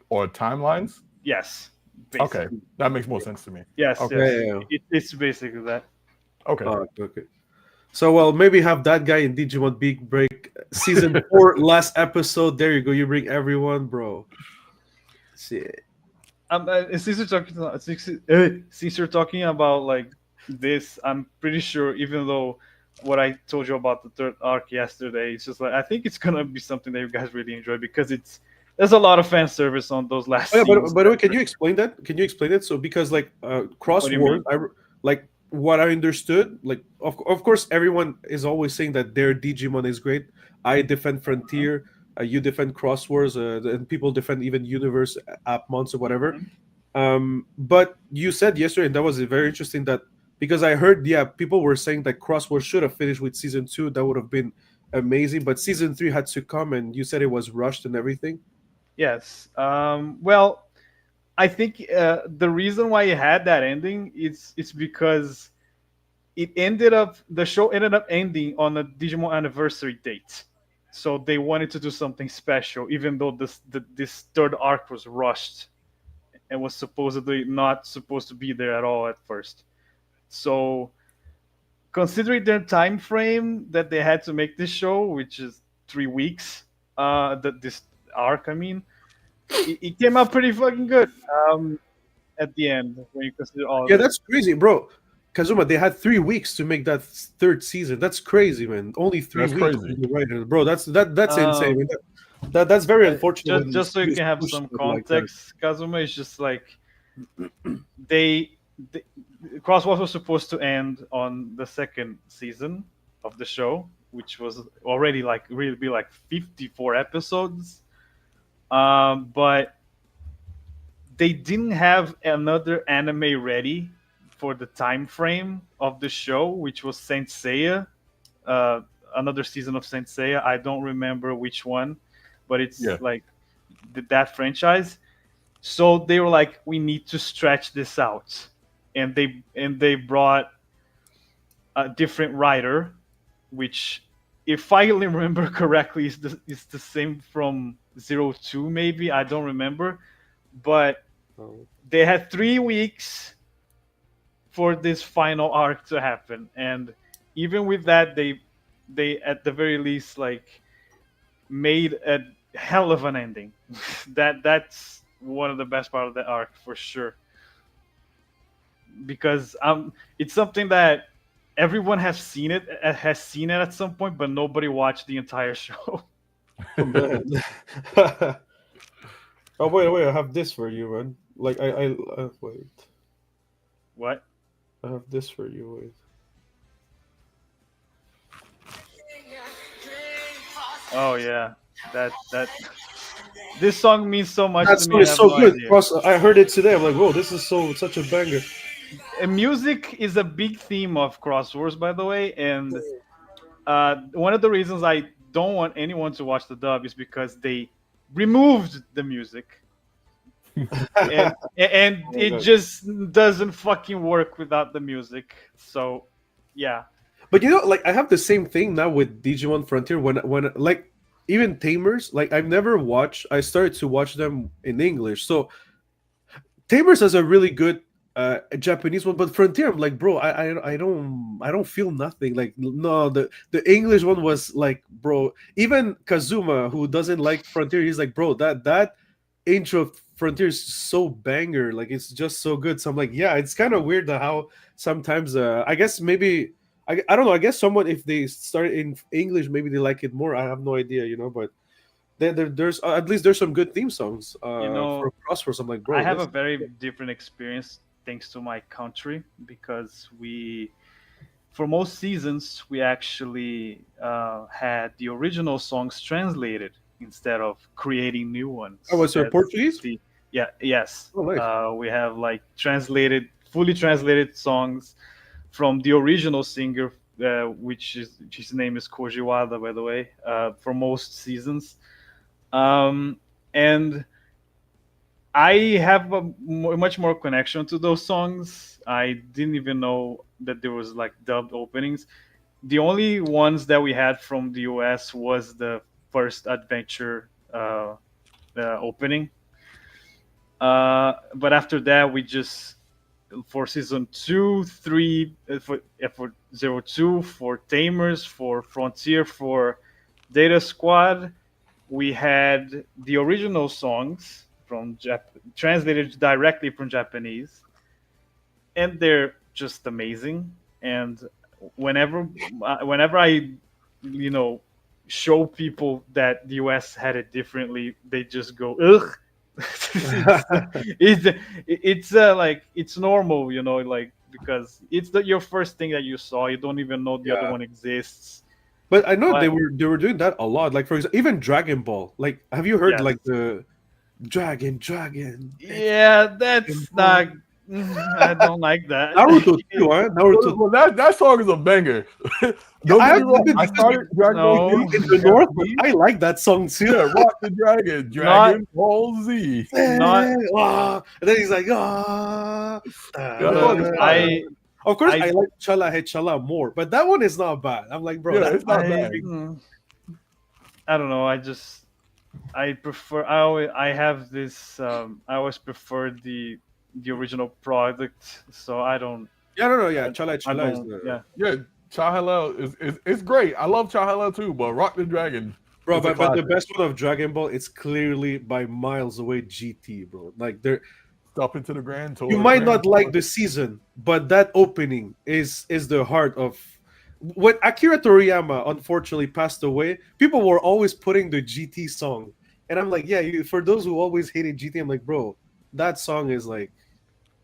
or timelines? Yes. Okay, Basically. that makes more sense to me. Yes. Okay. Yes. Yeah, yeah. It's basically that. Okay. Okay. So well, maybe have that guy in Digimon Beat Break season 4 last episode. There you go. You bring everyone, bro. Shit. Since you're talking about like this, I'm pretty sure, even though what I told you about the third arc yesterday, it's just like I think it's gonna be something that you guys really enjoy because there's a lot of fan service on those last Oh yeah, scenes. but by the way, can you explain that? Can you explain it? So because like What cross do you wars, mean? like what I understood, like of course everyone is always saying that their Digimon is great. I defend Frontier, you defend Cross Wars, and people defend even Universe Appmons or whatever. Mhm. But you said yesterday, and that was very interesting that because I heard, yeah, people were saying that Cross Wars should have finished with season two. That would have been amazing, but season three had to come, and you said it was rushed and everything. Yes. Well, I think the reason why it had that ending is it's because the show ended up ending on a Digimon anniversary date. So they wanted to do something special, even though this third arc was rushed and was supposedly not supposed to be there at all at first. So considering their time frame that they had to make this show, which is 3 weeks, that this arc, I mean, it came out pretty fucking good. At the end, when you consider all of Yeah, it. that's crazy, bro. Kazuma, they had 3 weeks to make that third season. That's crazy, man. Only three That's weeks, crazy. right? Bro, that's insane. Um, Man. That's very unfortunate just when just so you studios can have push some stuff like that. context, Kazuma is just like they, they Crosswalk was supposed to end on the second season of the show, which was already like really be like 54 episodes. But they didn't have another anime ready for the time frame of the show, which was Saint Seiya, uh, another season of Saint Seiya. I don't remember which one, but it's Yeah. like that franchise. So they were like, we need to stretch this out, and they brought a different writer, which, if I remember correctly, is the same from 02 maybe. I don't remember, but Oh. they had 3 weeks for this final arc to happen, and even with that, they at the very least like made a hell of an ending. That's one of the best part of the arc for sure, because it's something that everyone has seen it at some point, but nobody watched the entire show. Oh, man. Oh wait, I have this for you, man. Like wait, What? I have this for you. Wait. Oh yeah, that this song means so much That to song me. I is have so no good. idea. Plus, I heard it today. I'm like, whoa, this is such a banger. Music is a big theme of Cross Wars, by the way, and one of the reasons I don't want anyone to watch the dub is because they removed the music, and Oh my it god. just doesn't fucking work without the music. So, yeah. But you know, like I have the same thing now with Digimon Frontier when like even Tamers, like I've never watched. I started to watch them in English. So Tamers has a really good Japanese one, but Frontier, I'm like, bro, I don't feel nothing. Like, no, the English one was like, bro. Even Kazuma, who doesn't like Frontier, he's like, bro, that intro of Frontier is so banger. Like, it's just so good. So I'm like, yeah, it's kind of weird that how sometimes, I guess maybe. I don't know. I guess someone if they start in English, maybe they like it more. I have no idea, but there's at least there's some good theme songs You for know, Crosswords. I'm like, I bro, have a this. very different experience thanks to my country because for most seasons, we actually had the original songs translated instead of creating new Oh, ones. was it Portuguese? Yeah, yes. Oh, nice. We have like fully translated songs from the original singer, which is his name is Koji Wada, by the way, for most seasons. And I have much more connection to those songs. I didn't even know that there was like dubbed openings. The only ones that we had from the US was the first adventure opening. But after that, we just for season 2, 3, for 02, for Tamers, for Frontier, for Data Squad, we had the original songs from translated directly from Japanese, and their just amazing. And whenever I, you know, show people that the US had it differently, they just go ugh. it's like it's normal, you know, like because it's your first thing that you saw. You don't even know the other Yeah. one exists. But I know But they were doing that a lot. Like for example, even Dragon Ball. Like, have you heard yes, like the Dragon? It's yeah, Dragon that's Ball. not. I don't like that. Naruto too, huh? Naruto. Well, that song is a banger. Yeah, Don't I get have me wrong. to I because started Dragon Ball No. Z in the north, but FZ. I like that song too. Yeah, Rock the Dragon, Not Dragon Ball Z. not And then he's like, ah. That song is fire. Of course, I I like Chala He Chala more, but that one is not bad. I'm like, bro, Yeah, that's it's not bad. I don't know. I prefer. I have this. I always prefer the original product. So I don't. yeah, no, yeah, I, Chala He I Chala is don't. the Yeah. Yeah, Cha Halal is it's great. I love Cha Halal too, but Rock the Dragon, bro, it's a but the classic. best one of Dragon Ball is clearly by miles away GT, bro. Like there, Stop into the Grand Tour. you might Grand not like Tour. the season, but that opening is the heart of when Akira Toriyama unfortunately passed away. People were always putting the GT song, and I'm like, yeah, for those who always hated GT, I'm like, bro, that song is like,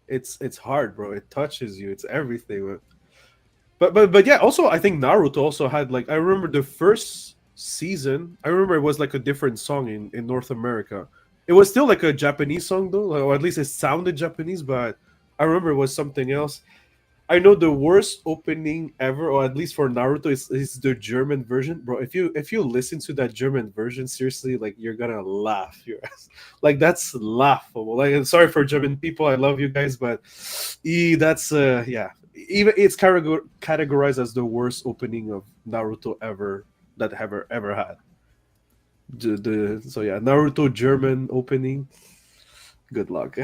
it's hard, bro. It touches you. It's everything. Man. But yeah, also I think Naruto also had like I remember the first season. I remember it was like a different song in North America. It was still like a Japanese song though, like, or at least it sounded Japanese. But I remember it was something else. I know the worst opening ever, or at least for Naruto, is the German version, bro. If you listen to that German version, seriously, like you're gonna laugh your ass. Like that's laughable. Like, I'm sorry for German people, I love you guys, but that's yeah. Even it's categorized as the worst opening of Naruto that ever had. So yeah, Naruto German opening. Good luck.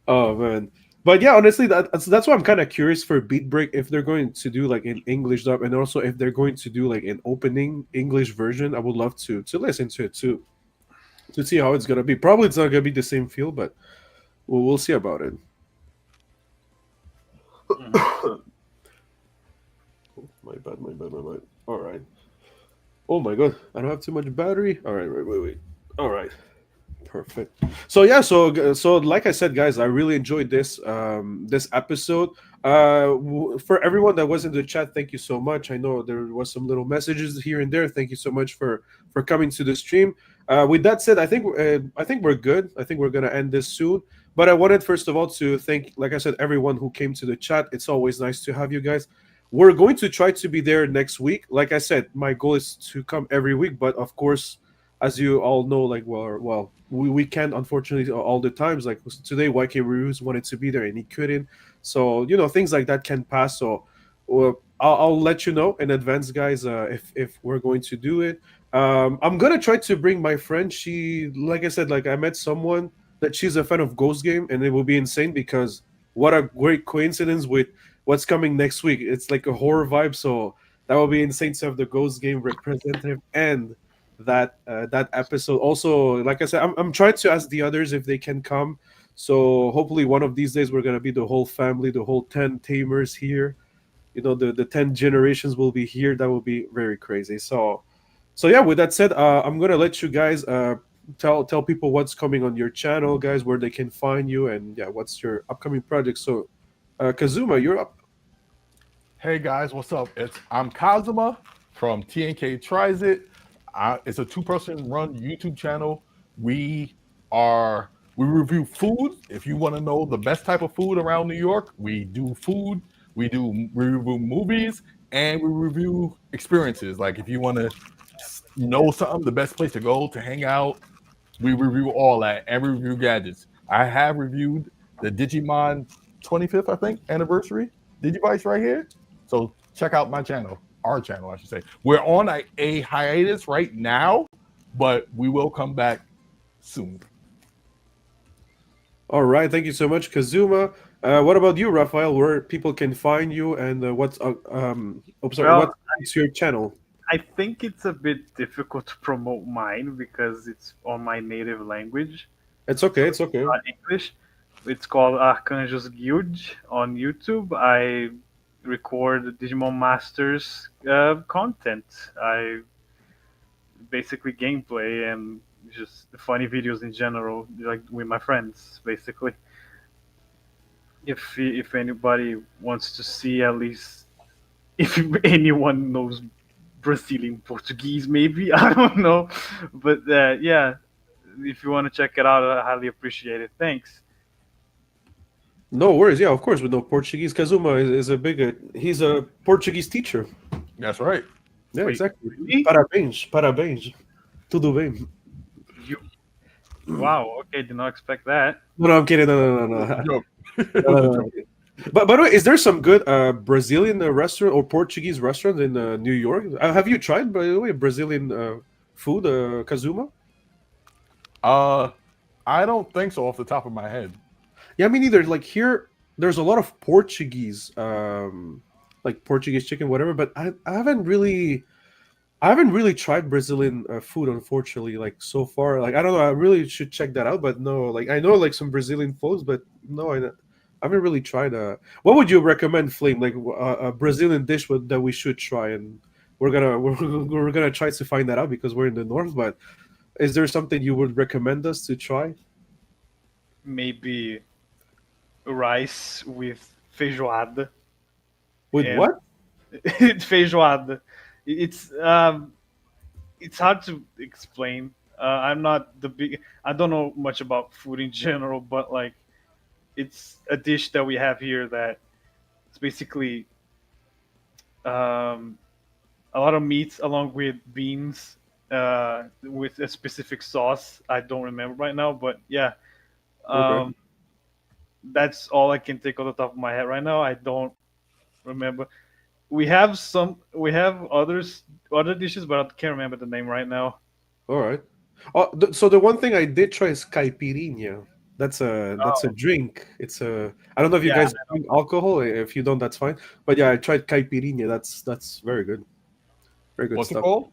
Oh man. But yeah, honestly, that's why I'm kind of curious for Beat Break if they're going to do like an English dub, and also if they're going to do like an opening English version. I would love to listen to it too, to see how it's gonna be. Probably it's not gonna be the same feel, but we'll see about it. Mhm. Oh, my bad. All right. Oh my god, I don't have too much battery. All right, wait. All right. Perfect. So yeah, so like I said, guys, I really enjoyed this episode. For everyone that was in the chat, thank you so much. I know there was some little messages here and there. Thank you so much for coming to the stream. With that said, I think we're good. I think we're gonna end this soon. But I wanted first of all to thank, like I said, everyone who came to the chat. It's always nice to have you guys. We're going to try to be there next week. Like I said, my goal is to come every week, but of course, as you all know, like we can't unfortunately all the times. Like today, YK Reviews wanted to be there and he couldn't. So things like that can pass. So I'll let you know in advance, guys, if we're going to do it. I'm gonna try to bring my friend. She, like I said, like I met someone that she's a fan of Ghost Game, and it will be insane because what a great coincidence with what's coming next week. It's like a horror vibe, so that will be insane to have the Ghost Game representative and that episode. Also, like I said, I'm trying to ask the others if they can come. So hopefully one of these days we're gonna be the whole family, the whole 10 tamers here. The 10 generations will be here. That will be very crazy. So yeah, with that said, I'm gonna let you guys tell people what's coming on your channel, guys, where they can find you, and yeah, what's your upcoming project. So Kazuma, you're up. Hey guys, what's up? I'm Kazuma from TNK Tries It. It's a two-person run YouTube channel. We review food. If you want to know the best type of food around New York, we do food. We review movies and we review experiences. Like if you want to know something, the best place to go to hang out, we review all that and we review gadgets. I have reviewed the Digimon 25th, I think, anniversary Digivice right here. So check out my channel, our channel, I should say. We're on a hiatus right now, but we will come back soon. All right, thank you so much, Kazuma. What about you, Raphael? Where people can find you, and Well, what's your channel? I think it's a bit difficult to promote mine because it's on my native language, It's okay. It's okay. not English. It's called Arcanjo's Guild on YouTube. I record Digimon Masters content. I basically gameplay and just funny videos in general, like with my friends, basically. If anybody wants to see, at least if anyone knows Brazilian Portuguese, maybe I don't know, but yeah, if you want to check it out, I highly appreciate it. Thanks. No worries. Yeah, of course we know Portuguese. Kazuma is a big. He's a Portuguese teacher. That's right. Yeah, Wait, exactly. really? Parabéns, parabéns. Tudo bem. You wow. Okay, did not expect that. No, no, I'm kidding. No, no, no, no. Joke. No, no, no. But by the way, is there some good Brazilian restaurant or Portuguese restaurant in New York? Have you tried, by the way, Brazilian food, Kazuma? Uh, I don't think so off the top of my head. Yeah, me neither. Like here, there's a lot of Portuguese, like Portuguese chicken, whatever. But I haven't really tried Brazilian food, unfortunately. Like so far, like I don't know. I really should check that out. But no, like I know like some Brazilian folks, but no, I haven't really tried. What would you recommend, Flame? Like a Brazilian dish that we should try, and we're gonna try to find that out because we're in the north. But is there something you would recommend us to try? Maybe rice with feijoada. With And what? feijoada. It's hard to explain. I'm not the big. I don't know much about food in general, but like it's a dish that we have here that it's basically um, a lot of meat along with beans with a specific sauce. I don't remember right now, but yeah, Okay. um, that's all I can take off the top of my head right now. I don't remember. We have other dishes, but I can't remember the name right now. All right. Oh, so the one thing I did try is caipirinha. That's a Oh, drink. It's a I don't know if you yeah, guys drink alcohol. If you don't, that's fine. But yeah, I tried caipirinha. That's very good. Very good What's it stuff. called?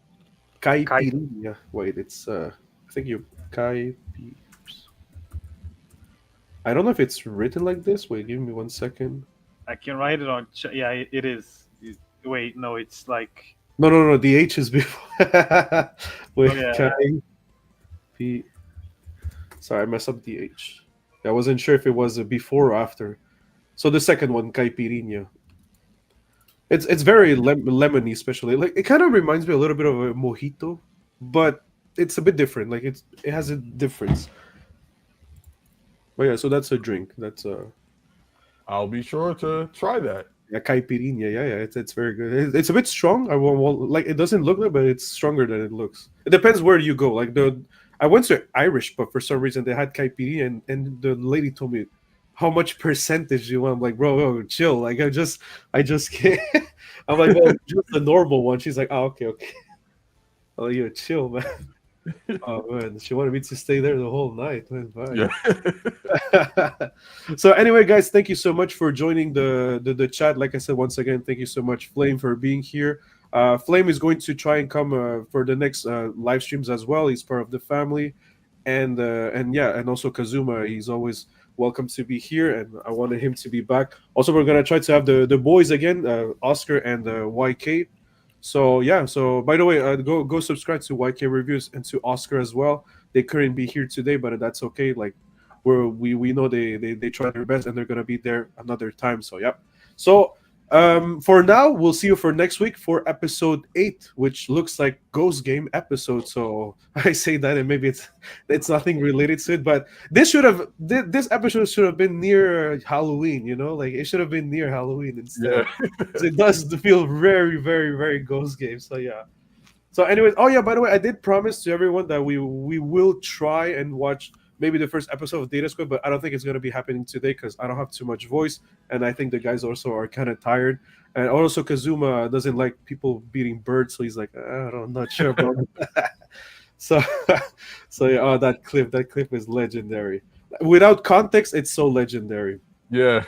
Kai. Caipirinha. Wait, it's I think you caipi. I don't know if it's written like this. Wait, give me 1 second. I can write it on. Yeah, it is. Wait, no, it's like. No, no, no. The H is before. Oh Wait, yeah, caipi. Sorry, I messed up the H. I wasn't sure if it was before or after. So the second one, caipirinha. It's very lemony, especially. Like it kind of reminds me a little bit of a mojito, but it's a bit different. Like it has a difference. But yeah, so that's a drink. That's I'll be sure to try that. yeah, caipirinha. Yeah, yeah, it's very good. It's a bit strong. Like it doesn't look like, but it's stronger than it looks. It depends where you go. Like I went to Irish, but for some reason they had caipirinha, and the lady told me how much percentage you want. I'm like, bro, chill. Like I just can't. I'm like, well, just the normal one. She's like, oh, okay, okay. Oh, you chill, man. Oh man, she wanted me to stay there the whole night. Man, bye. Yeah. So anyway, guys, thank you so much for joining the chat. Like I said, once again, thank you so much, Flame, for being here. Flame is going to try and come for the next live streams as well. He's part of the family, and yeah, and also Kazuma. He's always welcome to be here, and I wanted him to be back. Also, we're gonna try to have the boys again, Oscar and YK. So yeah, so by the way, go subscribe to YK Reviews and to Oscar as well. They couldn't be here today, but that's okay. Like we know they try their best and they're gonna be there another time. So yeah. So for now, we'll see you for next week for episode 8, which looks like Ghost Game episode. So I say that, and maybe it's nothing related to it, but this episode should have been near Halloween. You know, like it should have been near Halloween instead. Yeah. So it does feel very, very, very Ghost Game. So yeah. So anyways, oh yeah, by the way, I did promise to everyone that we will try and watch maybe the first episode of Data Squad, but I don't think it's going to be happening today because I don't have too much voice, and I think the guys also are kind of tired. And also Kazuma doesn't like people beating birds, so he's like, I don't, I'm not sure about that. So, so yeah, oh, that clip is legendary. Without context, it's so legendary. Yeah.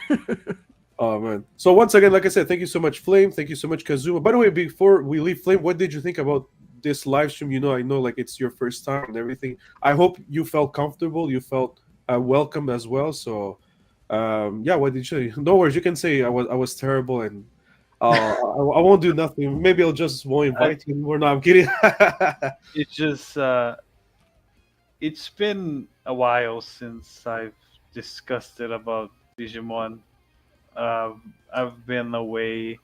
Oh man! So once again, like I said, thank you so much, Flame. Thank you so much, Kazuma. By the way, before we leave, Flame, what did you think about this live stream? You know, I know like it's your first time and everything. I hope you felt comfortable. You felt welcome as well. So Yeah, what did you say? No worries. You can say I was terrible, and I won't do nothing. Maybe I'll just won't I, invite you. Or no, I'm kidding. it's just it's been a while since I've discussed it about Digimon. I've been away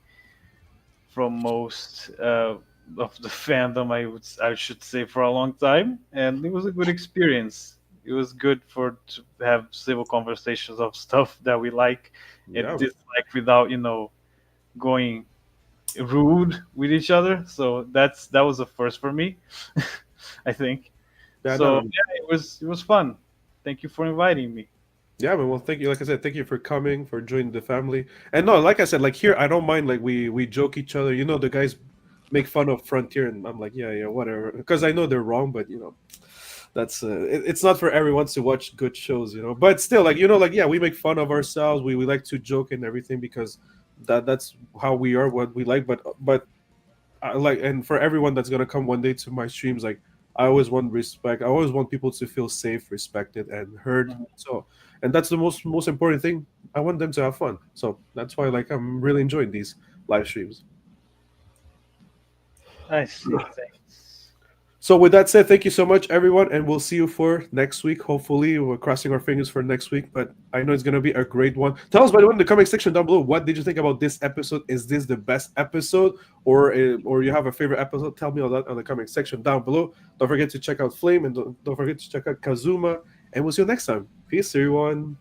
from most of the fandom. I should say for a long time, and it was a good experience. It was good for to have civil conversations of stuff that we like and Yeah, dislike without going rude with each other. So that was a first for me, I think. yeah, So no, yeah, it was fun. Thank you for inviting me. yeah, man. Well, thank you. Like I said, thank you for coming, for joining the family. And no, like I said, like here, I don't mind. Like we joke each other. The guys make fun of Frontier, and I'm like, yeah, yeah, whatever. Because I know they're wrong, but that's it's not for everyone to watch good shows. But still, like like yeah, we make fun of ourselves. We like to joke and everything because that's how we are, what we like. But I like, and for everyone that's gonna come one day to my streams, like I always want respect. I always want people to feel safe, respected, and heard. Mhm. So, and that's the most important thing. I want them to have fun. So that's why, like, I'm really enjoying these live streams. I see. Thanks. So with that said, thank you so much, everyone, and we'll see you for next week. Hopefully, we're crossing our fingers for next week, but I know it's gonna be a great one. Tell us, by the way, in the comment section down below, what did you think about this episode? Is this the best episode, or you have a favorite episode? Tell me all that on the comment section down below. Don't forget to check out Flame, and don't forget to check out Kazuma, and we'll see you next time. Peace, everyone.